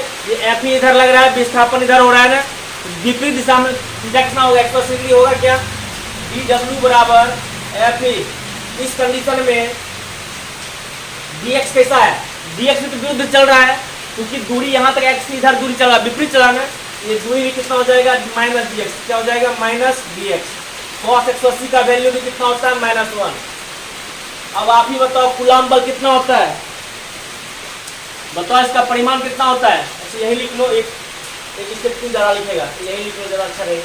[SPEAKER 1] एफ ई इधर लग रहा है, विस्थापन इधर हो रहा है ना, विपरीत दिशा में कितना होगा 180 डिग्री होगा क्या, डी डब्ल्यू बराबर एफ ई। इस कंडीशन में डी एक्स कैसा है, डी एक्स तो विरुद्ध चल रहा है क्योंकि दूरी यहाँ तक एक्स इधर दूरी चल रहा है, विपरीत चला है, ये दूरी भी कितना हो जाएगा माइनस डी एक्स, क्या हो जाएगा माइनस डी एक्स। कॉस 180 का वैल्यू भी कितना होता है -1। अब आप ही बताओ कूलम्ब बल कितना होता है, बताओ इसका परिमाण कितना होता है। अच्छा यही लिख लो, एक स्टेप क्यों जरा लिखेगा, यही लिख लो जरा, अच्छा रहेगा।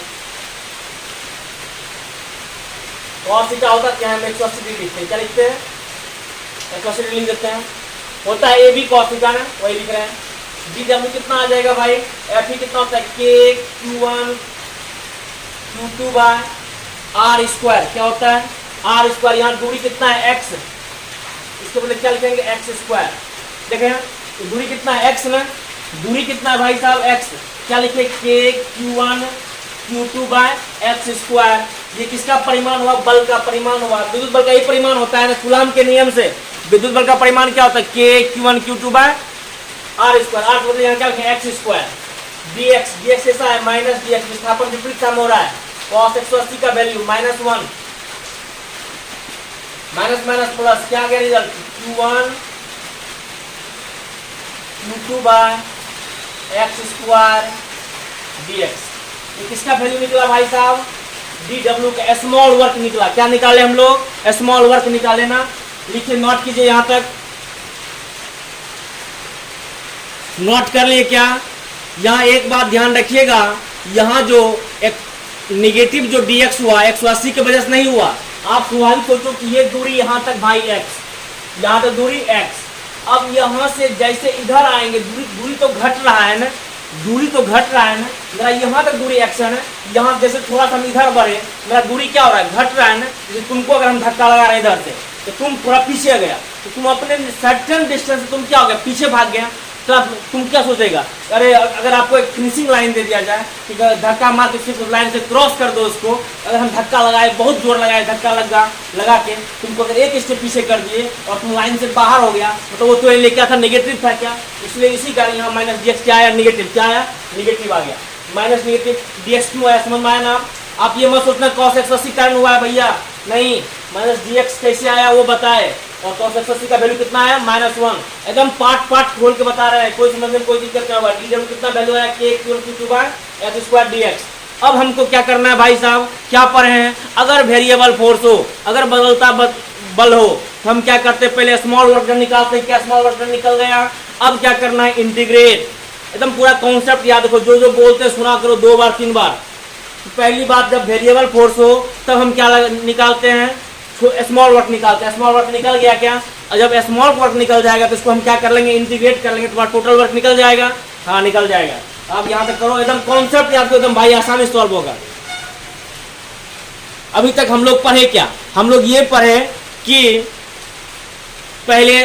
[SPEAKER 1] कॉस थीटा होता क्या है, 180 डिग्री लिखते हैं, क्या लिखते हैं 180 डिग्री लिख देते हैं, होता है ए बी कॉस थीटा ना, वही लिख रहे हैं। डी डब्ल्यू कितना आ जाएगा भाई, एफ ई कितना होता है के Q1 Q2 bye are square, क्या होता है आर स्क्वायर। यहाँ दूरी कितना है x, इसके बदले क्या लिखेंगे एक्स स्क्वायर। देखें तो दूरी कितना है x ना, दूरी कितना है भाई साहब x, क्या लिखे के Q1 Q2 by x square. ये किसका परिमाण हुआ, बल का परिमाण हुआ। विद्युत बल का ये परिमाण होता है ना, कूलम्ब के नियम से विद्युत बल का परिमाण क्या होता है के Q1 Q2 bye are square. Are मतलब यहाँ क्या लिखे एक्स स्क्वायर। dx dx ऐसा है माइनस dx, विस्थापन विपरीत काम हो रहा है। cos 180 का वैल्यू -1 माइनस माइनस प्लस, क्या आ गया result Q1 Q2 by x square dx। ये किसका वैल्यू निकला भाई साहब, dw का स्मॉल वर्क निकला। क्या निकाले हम लोग, स्मॉल वर्क निकाले ना, लिखिए नोट कीजिए, यहां तक नोट कर लिए क्या। यहाँ एक बात ध्यान रखिएगा, यहाँ जो एक निगेटिव जो dx हुआ 180 के वजह से नहीं हुआ। आप स्वाभाविक सोचो कि ये दूरी यहाँ तक भाई x, यहाँ तक दूरी x, अब यहाँ से जैसे इधर आएंगे दूरी तो घट रहा है ना, दूरी तो घट रहा है ना, मेरा यहाँ तक दूरी x है ना, यहाँ जैसे थोड़ा सा हम इधर बढ़े मेरा दूरी क्या हो रहा है, घट रहा है ना। जैसे तुमको अगर हम धक्का लगा रहे इधर से तो तुम थोड़ा पीछे गया, तो तुम अपने सर्टेन डिस्टेंस से तुम क्या हो गया, पीछे भाग गया। तो तुम क्या सोचेगा, अरे अगर आपको एक फिनिशिंग लाइन दे दिया जाए कि धक्का मार के सिर्फ लाइन से क्रॉस कर दो उसको, अगर हम धक्का लगाए बहुत जोर लगाए, धक्का लगा के तुमको अगर एक स्टेप पीछे कर दिए और तुम लाइन से बाहर हो गया, तो वो तो ले क्या था, नेगेटिव था क्या, इसलिए इसी कारण यहाँ माइनस dx क्या आया, निगेटिव। क्या आया, निगेटिव आ गया। माइनस निगेटिव dx क्यों आया, समझ में आया ना। आप ये मत सोचना cos 180 कारण हुआ है भैया, नहीं, माइनस dx कैसे आया वो बताए, और cos 180 का वैल्यू कितना आया -1। एकदम पार्ट खोल के बता रहे हैं, कोई समझने में कोई दिक्कत नहीं होगा। डी कितना वैल्यू आया, के Q2 by x square dx। अब हमको क्या करना है भाई साहब, क्या पढ़े हैं, अगर वेरिएबल फोर्स हो, अगर बदलता बल हो, तो हम क्या करते हैं, पहले स्मॉल वर्क डन निकालते हैं। क्या स्मॉल वर्क डन निकल गया, अब क्या करना है, इंटीग्रेट। एकदम पूरा कॉन्सेप्ट याद रखो, जो बोलते हैं सुना करो 2 बार 3 बार। पहली बात, जब वेरिएबल फोर्स हो तब हम क्या निकालते हैं, स्मॉल वर्क निकालते हैं। स्मॉल वर्क निकल गया क्या, और जब स्मॉल वर्क निकल जाएगा तो इसको हम क्या कर लेंगे, इंटीग्रेट कर लेंगे, तुम्हारा टोटल वर्क निकल जाएगा। हाँ निकल जाएगा। आप यहाँ तक करो, एकदम कॉन्सेप्ट याद करो, एकदम भाई आसानी सॉल्व होगा। अभी तक हम लोग पढ़े क्या, हम लोग ये पढ़े कि पहले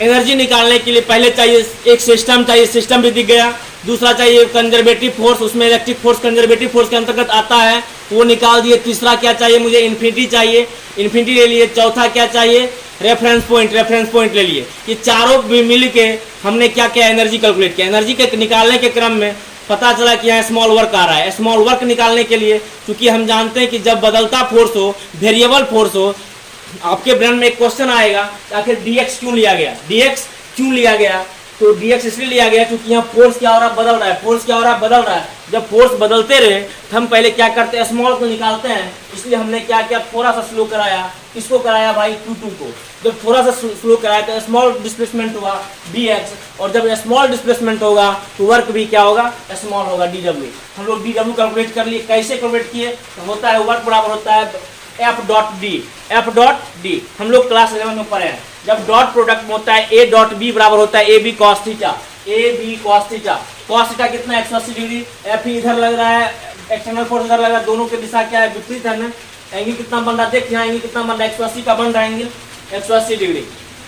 [SPEAKER 1] एनर्जी निकालने के लिए पहले चाहिए एक सिस्टम चाहिए, सिस्टम भी दिख गया। दूसरा चाहिए कंजर्वेटिव फोर्स, उसमें इलेक्ट्रिक फोर्स कंजर्वेटिव फोर्स के अंतर्गत आता है, वो निकाल दिए। तीसरा क्या चाहिए मुझे, इन्फिनिटी चाहिए, इन्फिनिटी ले लिए। चौथा क्या चाहिए, रेफरेंस पॉइंट ले लिए। ये चारों भी मिल के हमने क्या किया, एनर्जी कैलकुलेट किया। एनर्जी के निकालने के क्रम में पता चला कि यहाँ स्मॉल वर्क आ रहा है। स्मॉल वर्क निकालने के लिए क्योंकि हम जानते हैं कि जब बदलता फोर्स हो, वेरिएबल फोर्स हो, आपके ब्रेन में एक क्वेश्चन आएगा आखिर dx क्यों लिया गया, dx क्यों लिया गया। तो dx इसलिए लिया गया क्योंकि यहाँ फोर्स क्या हो रहा है, बदल रहा है। फोर्स क्या हो रहा है, बदल रहा है। जब फोर्स बदलते रहे तो हम पहले क्या करते हैं, स्मॉल को निकालते हैं। इसलिए हमने क्या किया, थोड़ा सा स्लो कराया। किसको कराया भाई, Q2 को। जब थोड़ा सा स्लो कराया तो स्मॉल डिस्प्लेसमेंट हुआ dx, और जब स्मॉल डिस्प्लेसमेंट होगा तो वर्क भी क्या होगा, स्मॉल होगा, dw। हम लोग dw कैलकुलेट कर लिए। कैसे कैलकुलेट किए, तो होता है वर्क बराबर होता है F.D हम लोग क्लास 11 में पढ़े हैं। जब डॉट प्रोडक्ट में होता है A.B बराबर होता है AB cos theta. AB cos theta, cos theta कितना 180 डिग्री। F इधर लग रहा है, एक्सटर्नल फोर्स इधर लग रहा है, दोनों की दिशा क्या है, विपरीत है ना। एंगल कितना बन रहा है देख, यहाँ एंगल कितना बन रहा है 180 का बन रहा है एंगल 180 डिग्री।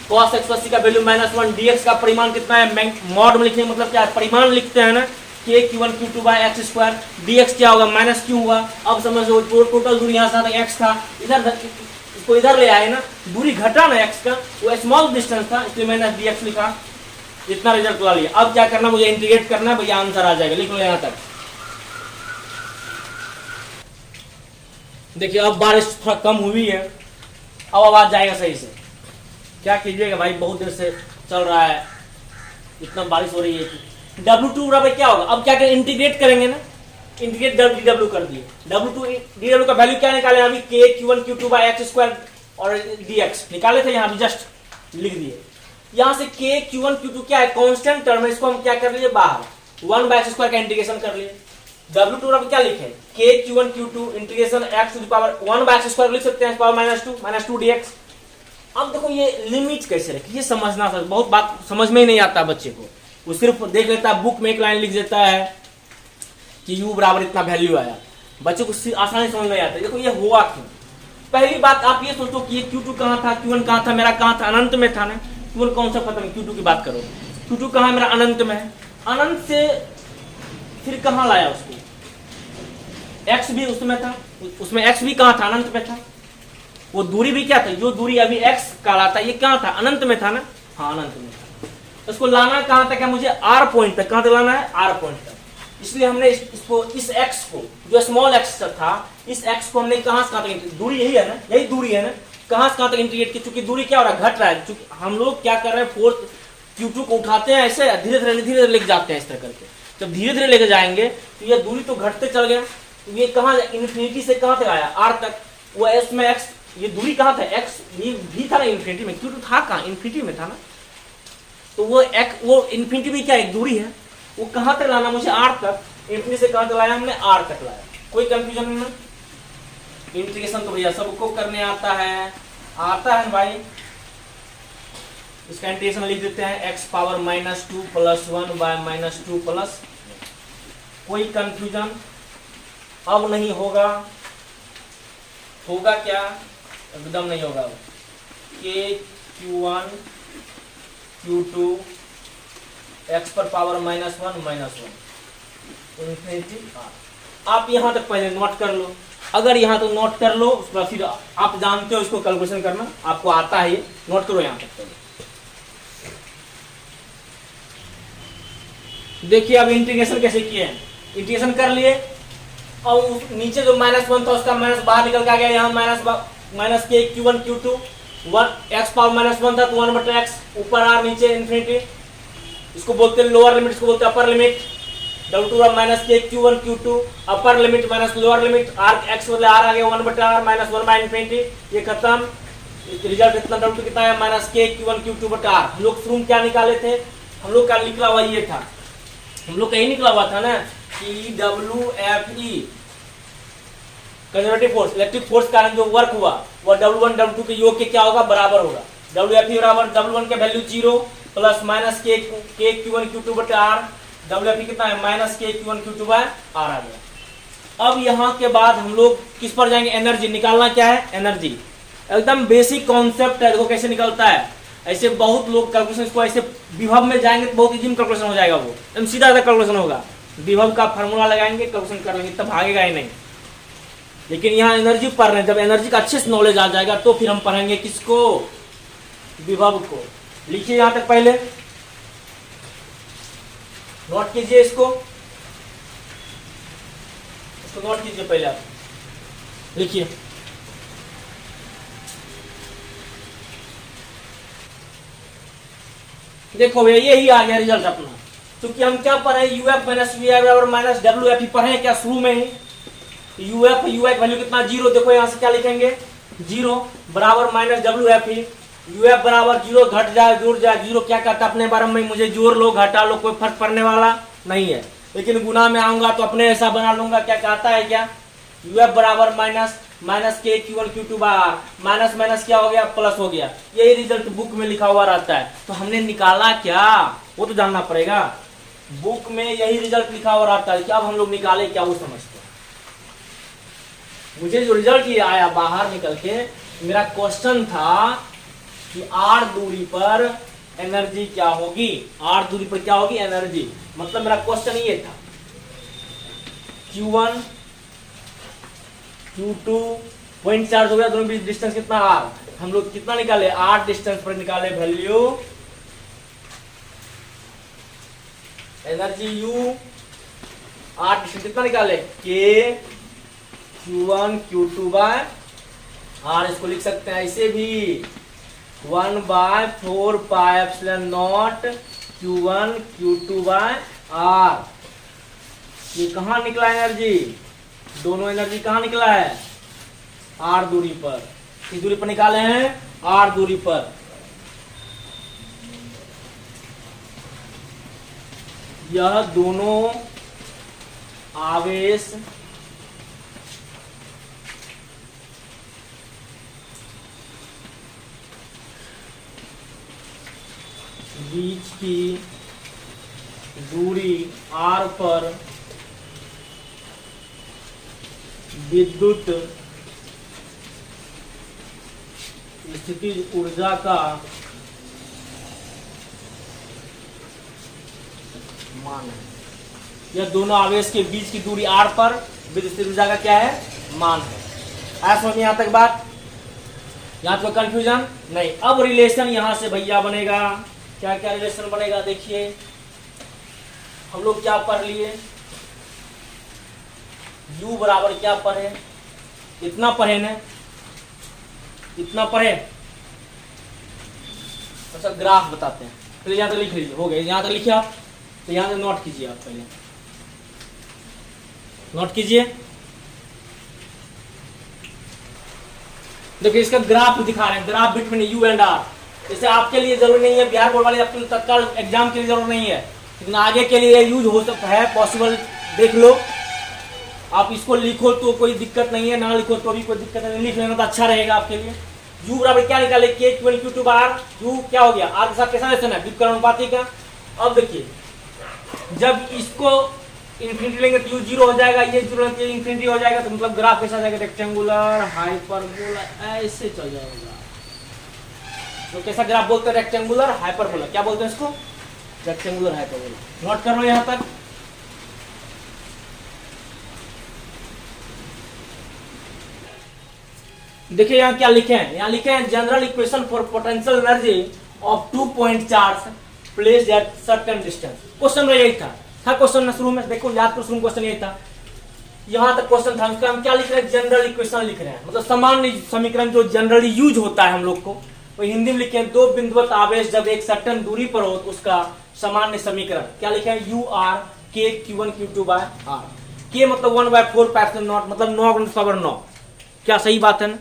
[SPEAKER 1] cos 180 का वैल्यू -1, dx का परिमाण कितना है, मॉड में लिखने मतलब क्या है, परिमाण लिखते हैं ना, k q1 q2 by x square, dx क्या होगा माइनस क्यू हुआ। अब समझो टोटल दूरी यहाँ से x था, इधर इसको इधर ले आए ना, दूरी घटा ना x का, वो स्मॉल डिस्टेंस था इसलिए मैंने dx लिखा, इतना रिजल्ट ला लिया। अब क्या करना, मुझे इंटीग्रेट करना है भैया, आंसर आ जाएगा, लिख लो यहाँ तक। देखिए अब बारिश थोड़ा कम हुई है, अब आवाज जाएगा सही से। क्या कीजिएगा भाई, बहुत देर से चल रहा है, इतना बारिश हो रही है कि W2 बराबर क्या होगा। अब क्या करें, इंटीग्रेट करेंगे ना, इंटीग्रेट dw कर दिए, W2 dw का वैल्यू क्या निकाले अभी, k q1 q2 by x square और dx निकाले थे, यहाँ जस्ट लिख दिए। यहाँ से k q1 q2 क्या है, कांस्टेंट टर्म है, इसको हम क्या कर लिए बाहर, 1 बाय एक्स स्क्वायर का इंटीग्रेशन कर लिए। W2 बराबर क्या लिखे, k q1 q2 integration x to the power 1 by x square लिख सकते हैं, पावर -2 dx। अब देखो ये लिमिट कैसे रखे, ये समझना था, बहुत बात समझ में ही नहीं आता बच्चे को, वो सिर्फ देख लेता है बुक में एक लाइन लिख देता है कि u बराबर इतना वैल्यू आया, बच्चे को आसानी समझ में आता है। देखो ये हुआ क्यों, पहली बात आप ये सोचो कि ये q2 कहाँ था, q1 कहाँ था, मेरा कहाँ था, अनंत में था ना, q1 कौन सा खत्म, q2 की बात करो, q2 कहाँ मेरा अनंत में है, अनंत से फिर कहाँ लाया उसको, x भी उसमें था, उसमें x भी कहाँ था, अनंत में था, वो दूरी भी क्या था, जो दूरी अभी x कहलाता है ये कहाँ था, अनंत में था ना, हाँ अनंत में था। इसको लाना कहाँ तक है, मुझे r पॉइंट तक, कहाँ तक लाना है, r पॉइंट तक। इसलिए हमने इसको इस x को जो स्मॉल x था, इस x को हमने कहाँ से कहाँ तक, दूरी यही है ना, यही दूरी है ना, कहाँ से कहाँ तक इंटीग्रेट की, चूंकि दूरी क्या हो रहा है, घट रहा है, चूंकि हम लोग क्या कर रहे हैं, फोर्थ q2 को उठाते हैं ऐसे, धीरे धीरे लेके जाते हैं इस तरह करके, जब धीरे धीरे लेके जाएंगे तो ये दूरी तो घटते चल गया, ये कहाँ इन्फिनिटी से कहाँ तक आया, r तक, वो s में x, ये दूरी कहाँ था, x ये भी था ना इन्फिनिटी में, q2 था कहाँ, इन्फिनिटी में था ना, तो वो x वो इन्फिनिटी भी क्या एक दूरी है, वो कहाँ तक लाना मुझे, r तक, इन्फिनिटी से कहाँ तक लाया हमने, r तक लाया। कोई कंफ्यूजन नहीं ना, इंटीग्रेशन तो भैया सबको करने आता है भाई। इसका इंटीग्रेशन लिख देते हैं x पावर -2 + 1 बाय -2 प्लस, कोई कंफ्यूजन अब नहीं होगा, होगा क्या, एकदम नहीं होगा। k q1 q2 x पर पावर -1 इन्फिनिटी r। आप यहां तक पहले नोट कर लो, अगर यहां तो नोट कर लो, उसके बाद फिर आप जानते हो इसको कैलकुलेशन करना, आपको आता है, ये नोट करो यहां तक पहले। देखिए अब इंटीग्रेशन कैसे किए हैं, इंटीग्रेशन कर लिए, और नीचे जो -1 था उसका माइनस बाहर निकल के आ गया, यहाँ माइनस के q1 q2 x पावर -1 था तो 1/x, ऊपर r नीचे इन्फिनिटी, इसको बोलते हैं लोअर लिमिट, इसको बोलते हैं अपर लिमिट। W2 माइनस के q1 q2 upper limit minus lower limit, r x बदले r आ गया 1/r माइनस 1/इन्फिनिटी, ये खत्म। रिजल्ट इतना W2 कितना है, माइनस के q1 q2/r। हम लोग शुरू में क्या निकाले थे, हम लोग का निकला हुआ ये था, हम लोग का यही निकला हुआ था ना कि WFE conservative force, electric force कारण जो वर्क हुआ वो W1 W2 के योग के क्या होगा, बराबर होगा। WFE बराबर W1 के वैल्यू 0 प्लस माइनस के q1 q2/r, WFE कितना है, माइनस के q1 q2/r आ गया। अब यहाँ के बाद हम लोग किस पर जाएंगे, एनर्जी निकालना क्या है, एनर्जी एकदम बेसिक कॉन्सेप्ट है, देखो कैसे निकलता है। ऐसे बहुत लोग कैलकुलेशन को ऐसे विभव में जाएंगे तो बहुत इजी में कैलकुलेशन हो जाएगा, वो एकदम सीधा कैलकुलेशन होगा, विभव का फार्मूला लगाएंगे कैलकुलेशन कर लेंगे, तब भागेगा ही नहीं। लेकिन यहाँ एनर्जी पढ़ रहे हैं, जब एनर्जी का अच्छे से नॉलेज आ जाएगा तो फिर हम पढ़ेंगे किसको, विभव को। लिखिए यहाँ तक पहले, नोट कीजिए इसको नोट कीजिए पहले, आप लिखिए। देखो भैया यही आ गया रिजल्ट अपना, क्योंकि हम क्या पढ़े, यूएफ माइनस वी बराबर माइनस WFE पढ़े क्या शुरू में ही, यूएफ वैल्यू कितना 0, देखो यहाँ से क्या लिखेंगे 0 बराबर माइनस WFE, यूएफ बराबर 0, घट जाए जुड़ जाए, 0 क्या कहता है अपने बारे में, मुझे जोड़ लो घटा लो कोई फर्क पड़ने वाला नहीं है, लेकिन गुना में आऊंगा तो अपने ऐसा बना लूंगा, क्या कहता है क्या, यूएफ बराबर माइनस के q1 q2/r, माइनस माइनस क्या हो गया, प्लस हो गया। यही रिजल्ट बुक में लिखा हुआ रहता है, तो हमने निकाला क्या वो तो जानना पड़ेगा, बुक में यही रिजल्ट लिखा हुआ रहता है कि अब हम लोग निकाले क्या वो समझते हैं। मुझे जो रिजल्ट ये आया बाहर निकल के, मेरा क्वेश्चन था कि r दूरी पर एनर्जी क्या होगी, r दूरी पर क्या होगी एनर्जी, मतलब मेरा क्वेश्चन ये था। Q1 Q2 पॉइंट चार्ज हो गया, दोनों बीच डिस्टेंस कितना r, हम लोग कितना निकाले r डिस्टेंस पर निकाले value energy U, r distance कितना निकाले k Q1 Q2 bye r, इसको लिख सकते हैं ऐसे भी 1/4 pi epsilon naught Q1 Q2 bye r। ये कहाँ निकला एनर्जी, दोनों एनर्जी कहाँ निकला है r दूरी पर, किस दूरी पर निकाले हैं r दूरी पर। यह दोनों आवेश बीच की दूरी r पर विद्युत स्थितिज ऊर्जा का मान है। यह दोनों आवेश के बीच की दूरी r पर विद्युत स्थितिज ऊर्जा का क्या है, मान है। आया समझ में यहां तक बात, यहां तो कंफ्यूजन नहीं। अब रिलेशन यहां से भैया बनेगा, क्या क्या रिलेशन बनेगा देखिए, हम लोग क्या पढ़ लिए, U बराबर क्या पढ़े, इतना पढ़े ना, इतना पढ़े। अच्छा ग्राफ बताते हैं, पहले यहाँ तक लिख लीजिए, हो गए यहाँ तक लिखे आप, तो यहाँ से नोट कीजिए, आप पहले नोट कीजिए। देखिए इसका ग्राफ दिखा रहे हैं, graph between U and R। जैसे आपके लिए जरूरी नहीं है, बिहार बोर्ड वाले आपके लिए तत्काल एग्जाम के लिए जरूरत नहीं है, लेकिन आगे के लिए यूज हो सकता है, पॉसिबल देख लो। आप इसको लिखो तो कोई दिक्कत नहीं है, ना लिखो तो भी कोई दिक्कत नहीं, लिख लेना तो अच्छा रहेगा आपके लिए। U बराबर क्या निकाले k Q1 Q2 बार, U क्या हो गया R के साथ कैसा रिलेशन है, व्युत्क्रमण अनुपाती का। अब देखिए जब इसको इन्फिनिटी लेंगे तो U 0 हो जाएगा, ये 0 इन्फिनिटी हो जाएगा, तो मतलब ग्राफ कैसा जाएगा रेक्टेंगुलर हाइपरबोला, ऐसे चल जाएगा। तो कैसा ग्राफ बोलते हैं, रेक्टेंगुलर हाइपरबोला, क्या बोलते हैं इसको, रेक्टेंगुलर हाइपरबोला। नोट कर लो यहां तक। देखिए यहाँ क्या लिखे हैं, यहाँ लिखे हैं general equation for potential energy of 2 point charge placed at certain distance. Question यही था क्वेश्चन शुरू में, देखो याद करो शुरू क्वेश्चन यही था, यहाँ तक क्वेश्चन था, उसका हम क्या लिख रहे हैं, जनरल इक्वेशन लिख रहे हैं, मतलब सामान्य समीकरण जो जनरली यूज होता है हम लोग को, वो हिंदी में लिखे हैं। दो बिंदुवत आवेश जब एक सर्टेन दूरी पर हो तो उसका सामान्य समीकरण क्या लिखे हैं, U R K Q1 Q2 bye R। K मतलब 1/4 पाई एप्सिलॉन नॉट, मतलब 9 क्या सही बात है ना।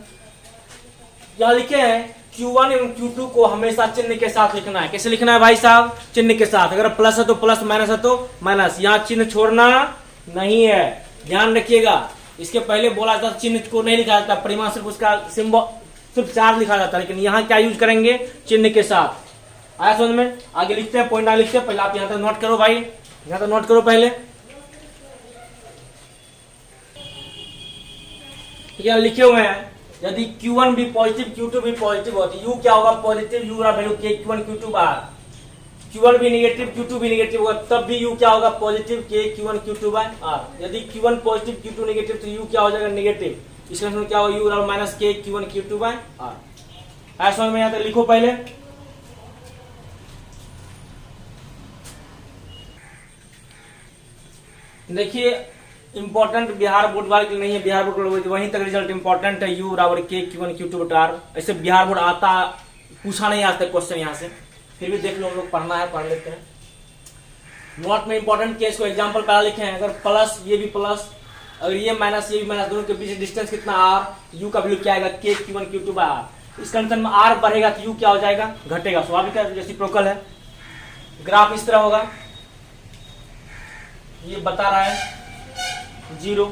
[SPEAKER 1] यहाँ लिखे हैं Q1 एवं Q2 को हमेशा चिन्ह के साथ लिखना है। कैसे लिखना है भाई साहब, चिन्ह के साथ, अगर प्लस है तो प्लस, माइनस है तो माइनस, यहाँ चिन्ह छोड़ना नहीं है, ध्यान रखिएगा। इसके पहले बोला था चिन्ह को नहीं लिखा जाता, परिमाण सिर्फ उसका सिंबल सिर्फ चार्ज लिखा जाता है, लेकिन यहाँ क्या यूज करेंगे, चिन्ह के साथ। आया समझ में, आगे लिखते हैं, पॉइंट आगे लिखते हैं, पहले आप यहाँ तक नोट करो भाई, यहाँ तक नोट करो पहले। यहाँ लिखे हुए हैं यदि Q1 भी पॉजिटिव Q2 भी पॉजिटिव हो तो U क्या होगा, positive U value K Q1 Q2 बार। Q1 भी नेगेटिव Q2 भी नेगेटिव होगा तब भी U क्या होगा, positive K Q1 Q2 bye R। यदि Q1 पॉजिटिव Q2 नेगेटिव तो U क्या हो जाएगा, नेगेटिव, इसका मतलब क्या होगा, U बराबर minus K Q1 Q2 bye R। ऐसा समझ में यहाँ तक लिखो पहले। देखिए इंपॉर्टेंट बिहार बोर्ड वाले के लिए नहीं है, बिहार बोर्ड वहीं तक रिजल्ट इंपॉर्टेंट है, U बराबर K Q1 Q2 बटा R। ऐसे बिहार बोर्ड आता पूछा नहीं आता क्वेश्चन यहाँ से, फिर भी देख लो, हम लोग पढ़ना है पढ़ लेते हैं। नोट में इंपॉर्टेंट केस को एग्जांपल पहला लिखे हैं, अगर प्लस ये भी प्लस, अगर ये माइनस ये भी माइनस, दोनों के बीच डिस्टेंस कितना R, U का वैल्यू क्या आएगा, K Q1 Q2 bye R। इस कंडीशन में R बढ़ेगा तो U क्या हो जाएगा, घटेगा, स्वाभाविक है, रेसिप्रोकल है। ग्राफ इस तरह होगा, ये बता रहा है 0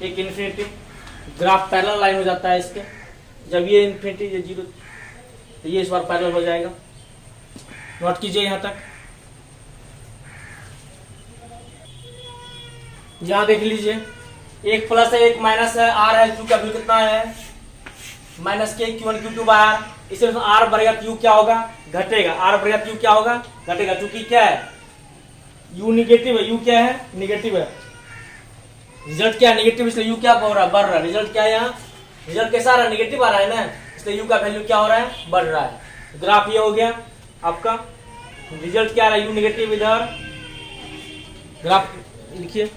[SPEAKER 1] एक इन्फिनिटी, ग्राफ पैरेलल लाइन हो जाता है इसके, जब ये इन्फिनिटी ये 0 तो ये इस बार पैरेलल हो जाएगा। नोट कीजिए यहां तक, यहां देख लीजिए एक प्लस है एक माइनस है, आर है, क्यू का वैल्यू कितना है माइनस के, Q1 Q2 बाय आर। इसे आर बढ़ेगा क्यू क्या होगा घटेगा, आर बढ़ेगा क्यू क्या होगा घटेगा, क्योंकि क्या है यू निगेटिव है, यू क्या है निगेटिव है, रिजल्ट क्या है निगेटिव, इसलिए यू क्या हो रहा है बढ़ रहा है, रिजल्ट क्या है यहाँ रिजल्ट कैसा आ रहा है निगेटिव आ रहा है ना, इसलिए यू का वैल्यू क्या हो रहा है बढ़ रहा है। ग्राफ ये हो गया आपका, रिजल्ट क्या आ रहा है यू निगेटिव, इधर ग्राफ लिखिए।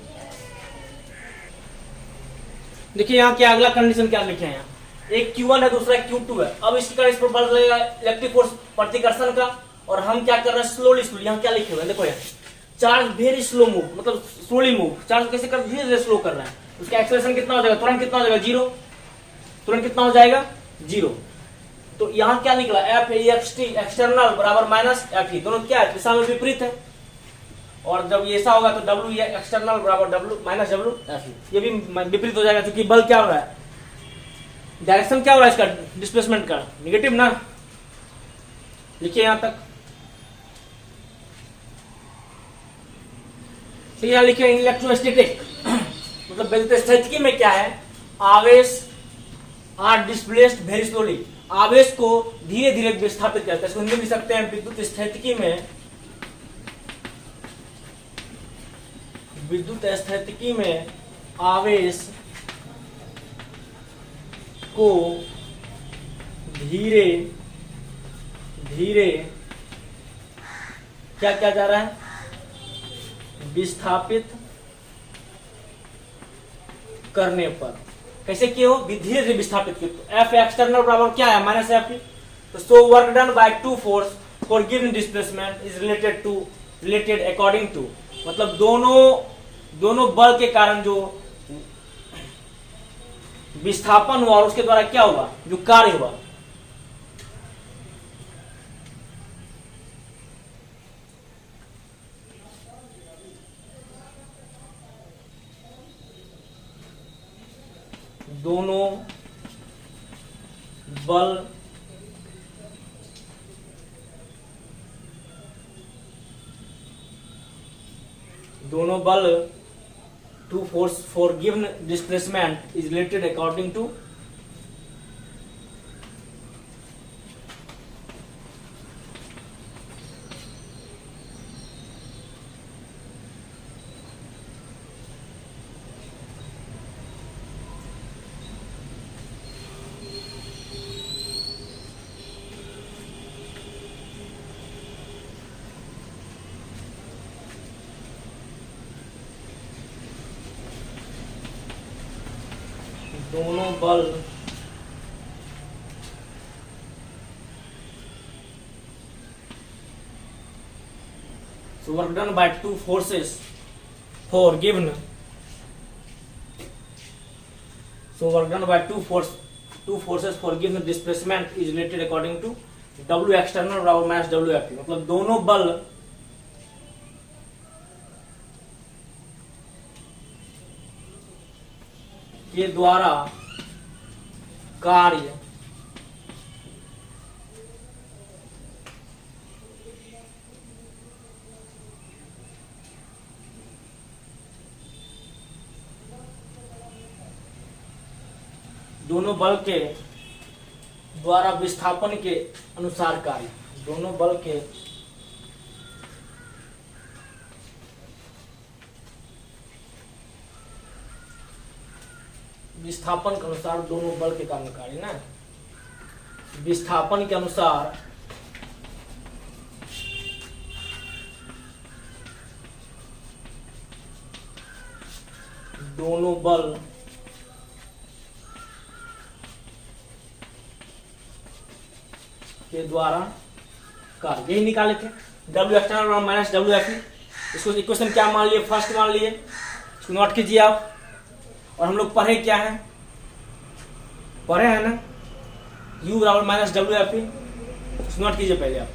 [SPEAKER 1] देखिए यहाँ क्या अगला कंडीशन क्या लिखे हैं यहाँ, एक Q1 है दूसरा Q2 है। अब इसका इस पर बल लगेगा इलेक्ट्रिक फोर्स प्रतिकर्षण का, और हम क्या कर रहे हैं स्लोली स्लो, यहाँ क्या लिखे हुए हैं देखो यहाँ चार्ज वेरी स्लो मूव, मतलब स्लोली मूव, चार्ज कैसे कर धीरे धीरे स्लो कर रहा है, उसका एक्सेलरेशन कितना हो जाएगा तुरंत कितना हो जाएगा जीरो, तुरंत कितना हो जाएगा जीरो। तो यहाँ क्या निकला एफ एक्सटी एक्सटर्नल बराबर माइनस एफ ई, दोनों क्या है दिशा में विपरीत है, और जब ये ऐसा होगा तो डब्ल्यू एक्सटर्नल बराबर W minus W F E, ये भी विपरीत हो जाएगा क्योंकि बल क्या हो रहा है डायरेक्शन क्या हो रहा है इसका डिस्प्लेसमेंट का निगेटिव ना। लिखिए यहां तक, तो यहां लिखिए इलेक्ट्रोस्टैटिक मतलब विद्युत स्थितिकी में क्या है आवेश आर डिस्प्लेस्ड वेरी स्लोली, आवेश को धीरे धीरे विस्थापित करता है, इसको हिंदी में लिख सकते हैं विद्युत स्थितिकी में आवेश को धीरे धीरे क्या किया जा रहा है विस्थापित करने पर, कैसे किए हो धीरे धीरे विस्थापित किए, तो एफ एक्सटर्नल बराबर क्या है माइनस एफ, तो so work done by two force for given displacement is related according to, मतलब दोनों बल के कारण जो विस्थापन हुआ और उसके द्वारा क्या हुआ जो कार्य हुआ, दोनों बल to force for given displacement is related according to दोनों बल so work done by two forces for given for given displacement is related according to W external बराबर माइनस W एफ, मतलब दोनों बल के द्वारा कार्य दोनों बल के द्वारा विस्थापन के अनुसार कार्य, दोनों बल के विस्थापन के अनुसार दोनों बल के कारण कार्य ना, विस्थापन के अनुसार दोनों बल के द्वारा कार्य, यही निकाले थे W external minus W F, इसको इक्वेशन क्या मान लिए फर्स्ट मान लिए, इसको नोट कीजिए आप। और हम लोग पढ़े क्या है पढ़े हैं ना U बराबर माइनस W एफ, इसको नोट कीजिए पहले आप।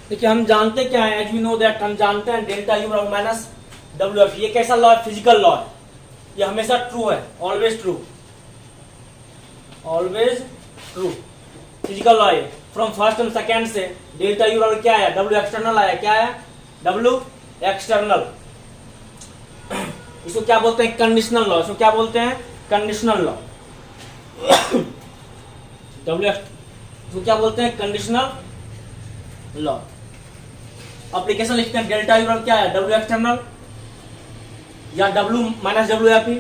[SPEAKER 1] देखिए हम जानते क्या है, एज वी नो दैट, हम जानते हैं डेल्टा U बराबर माइनस W एफ, ये कैसा लॉ है फिजिकल लॉ है, ये हमेशा ट्रू है, ऑलवेज ट्रू फिजिकल लॉ है। फ्रॉम फर्स्ट एंड सेकेंड से डेल्टा यू बराबर क्या है W एक्सटर्नल आया, क्या है W एक्सटर्नल, इसको क्या बोलते हैं? Conditional law. इसको क्या बोलते हैं? Conditional law. W इसको क्या बोलते हैं? Conditional law. एप्लीकेशन लिखते हैं डेल्टा यू क्या है? W एक्सटर्नल या W माइनस WFE।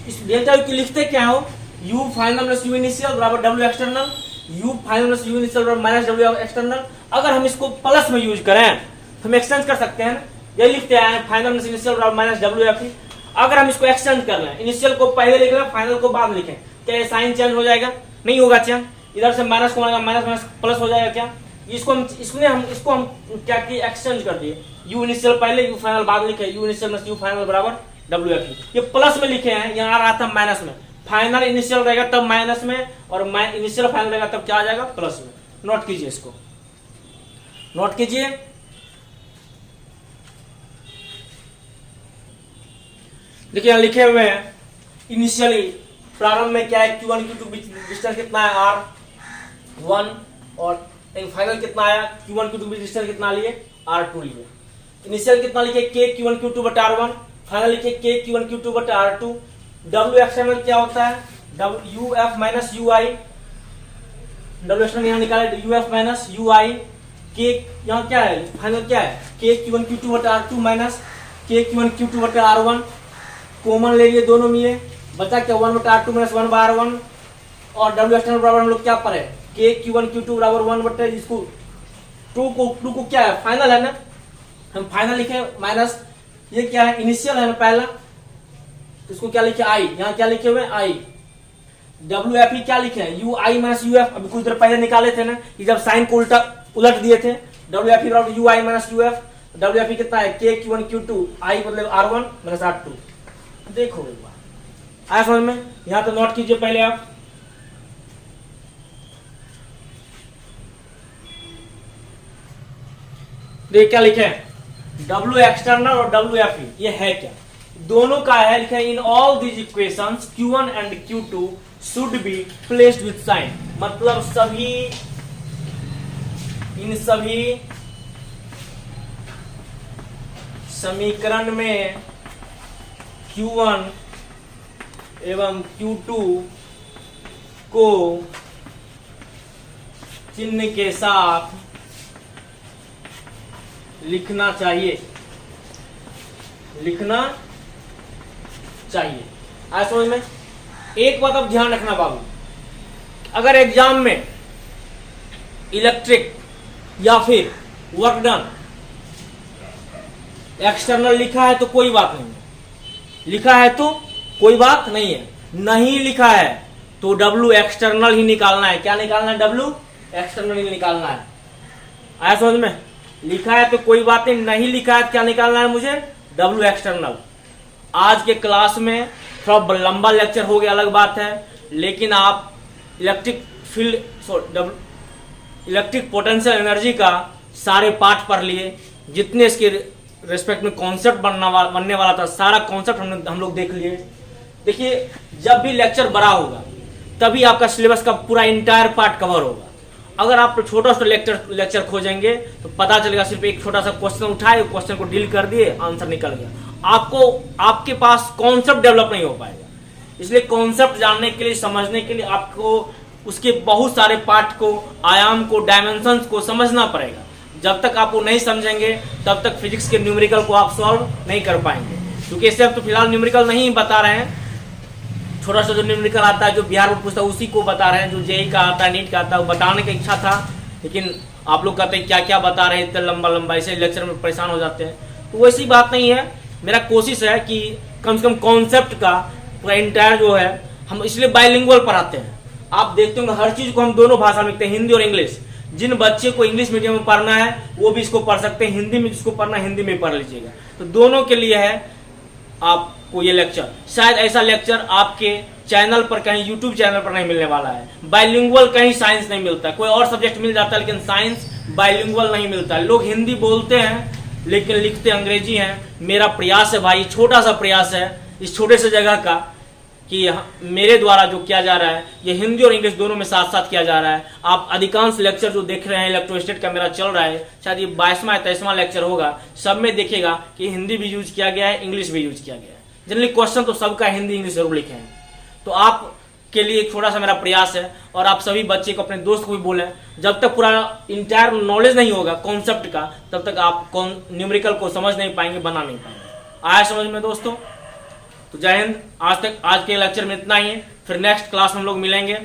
[SPEAKER 1] इस डेल्टा यू की लिखते क्या हो? U final plus U initial बराबर W external, U final plus U initial बराबर माइनस W एक्सटर्नल। अगर हम इसको प्लस में यूज करें तो हम एक्सचेंज कर सकते हैं, यही लिखते हैं फाइनल प्लस इनिशियल बराबर माइनस WFE। अगर हम इसको एक्सचेंज कर लें, इनिशियल को पहले लिख लें, फाइनल को बाद लिखें, क्या ये साइन चेंज हो जाएगा? नहीं होगा। चेंज इधर से माइनस को माइनस माइनस प्लस हो जाएगा क्या? इसको हम क्या किए? एक्सचेंज कर दिए। U इनिशियल पहले, U फाइनल बाद लिखे, U initial plus U final बराबर WFE। ये प्लस में लिखे हैं, यहाँ आ रहा था माइनस में। फाइनल इनिशियल रहेगा तब माइनस में, और इनिशियल फाइनल रहेगा तब क्या आ जाएगा? प्लस में। नोट कीजिए, इसको नोट कीजिए। देखिए यहाँ लिखे हुए हैं इनिशियली प्रारंभ में क्या है? Q1 Q2 डिस्टेंस कितना है? R1। और फाइनल कितना आया? Q1 Q2 डिस्टेंस कितना लिए? R2 लिए। इनिशियल कितना लिखे? K Q1 Q2 बटा R1। फाइनल लिखे K Q1 Q2 बटा R2। W एक्सटर्नल क्या होता है? UF minus UI। W external यहाँ निकाले, UF माइनस UI। K यहाँ क्या है? फाइनल क्या है? K Q1 Q2 बटा R2 minus K Q1 Q2 बटा R1। कॉमन ले लिए दोनों में, ये बचा क्या? 1 बटा R2 माइनस 1 बार 1। और W एक्सटर्नल बराबर हम लोग क्या पढ़े? K Q1 Q2 बराबर 1 बटे इसको 2 को क्या है? फाइनल है ना, हम फाइनल लिखे माइनस ये क्या है? इनिशियल है ना पहला, इसको क्या लिखे? I। यहाँ क्या लिखे हुए? I। WFE क्या लिखे हैं? UI minus UF। अभी कुछ देर पहले निकाले थे ना कि जब साइन को उलट दिए थे। WFE बराबर UI माइनस UF। WFE कितना है? K Q1 Q2, I मतलब R1 माइनस R2। देखो एक बार आया समझ में? यहां तो नोट कीजिए पहले आप। देखिए क्या लिखे हैं? W एक्सटर्नल और WFE ये है क्या? दोनों का है, लिखे in all these equations Q1 and Q2 should be placed with sign. मतलब इन सभी समीकरण में Q1 एवं Q2 को चिन्ह के साथ लिखना चाहिए। आज समझ में? एक बात अब ध्यान रखना बाबू, अगर एग्जाम में इलेक्ट्रिक या फिर वर्क डन एक्सटर्नल लिखा है तो कोई बात नहीं है, लिखा है तो कोई बात नहीं है, नहीं लिखा है तो W एक्सटर्नल ही निकालना है। क्या निकालना है? W एक्सटर्नल ही निकालना है। आया समझ में? लिखा है तो कोई बात नहीं लिखा है क्या निकालना है मुझे? W external. आज के क्लास में थोड़ा लंबा लेक्चर हो गया, अलग बात है, लेकिन आप इलेक्ट्रिक पोटेंशियल एनर्जी का सारे पार्ट पढ़ लिए, जितने इसके रेस्पेक्ट में कॉन्सेप्ट बनने वाला था सारा कॉन्सेप्ट हम लोग देख लिए। देखिए जब भी लेक्चर बड़ा होगा तभी आपका सिलेबस का पूरा इंटायर पार्ट कवर होगा। अगर आप छोटा सा लेक्चर खोजेंगे तो पता चलेगा सिर्फ एक छोटा सा क्वेश्चन उठाए, क्वेश्चन को डील कर दिए, आंसर निकल गया। आपके पास कॉन्सेप्ट डेवलप नहीं हो पाएगा। इसलिए कॉन्सेप्ट जानने के लिए, समझने के लिए आपको उसके बहुत सारे पार्ट को, आयाम को, डायमेंशंस को समझना पड़ेगा। जब तक आप वो नहीं समझेंगे तब तक फिजिक्स के न्यूमेरिकल को आप सॉल्व नहीं कर पाएंगे। क्योंकि इससे अब तो फिलहाल न्यूमेरिकल नहीं बता रहे हैं, छोटा सा जो न्यूमेरिकल आता है, जो बिहार बोर्ड पूछता है उसी को बता रहे हैं। जो जेई का आता है, नीट का आता है, वो बताने की इच्छा था, लेकिन आप लोग कहते हैं क्या क्या बता रहे हैं, इतना लंबा ऐसे लेक्चर में परेशान हो जाते हैं। तो वैसी बात नहीं है। मेरा कोशिश है कि कम से कम कॉन्सेप्ट का पूरा इंटायर जो है, हम इसलिए बाइलिंगुअल पढ़ाते हैं। आप देखते होंगे हर चीज को हम दोनों भाषा में लिखते हैं, हिंदी और इंग्लिश। जिन बच्चे को इंग्लिश मीडियम में पढ़ना है वो भी इसको पढ़ सकते हैं, हिंदी में जिसको पढ़ना है हिंदी में पढ़ लीजिएगा। तो दोनों के लिए है आपको ये लेक्चर। शायद ऐसा लेक्चर आपके चैनल पर, कहीं यूट्यूब चैनल पर नहीं मिलने वाला है। बाइलिंगुअल कहीं साइंस नहीं मिलता, कोई और सब्जेक्ट मिल जाता है लेकिन साइंस बाइलिंगुअल नहीं मिलता है। लोग हिंदी बोलते हैं लेकिन लिखते अंग्रेजी हैं। मेरा प्रयास है भाई, छोटा सा प्रयास है इस छोटे से जगह का, कि मेरे द्वारा जो किया जा रहा है ये हिंदी और इंग्लिश दोनों में साथ साथ किया जा रहा है। आप अधिकांश लेक्चर जो देख रहे हैं, इलेक्ट्रोस्टेट का मेरा चल रहा है, शायद ये 22वां या 23वां लेक्चर होगा, सब में देखेगा कि हिंदी भी यूज किया गया है, इंग्लिश भी यूज किया गया है। जनरली क्वेश्चन तो सबका हिंदी इंग्लिश जरूर लिखे हैं। तो आप के लिए एक छोटा सा मेरा प्रयास है, और आप सभी बच्चे को, अपने दोस्त को भी बोलें, जब तक पूरा इंटायर नॉलेज नहीं होगा कॉन्सेप्ट का, तब तक आप न्यूमेरिकल को समझ नहीं पाएंगे, बना नहीं पाएंगे। आया समझ में दोस्तों? तो जय हिंद। आज के लेक्चर में इतना ही है, फिर नेक्स्ट क्लास में हम लोग मिलेंगे।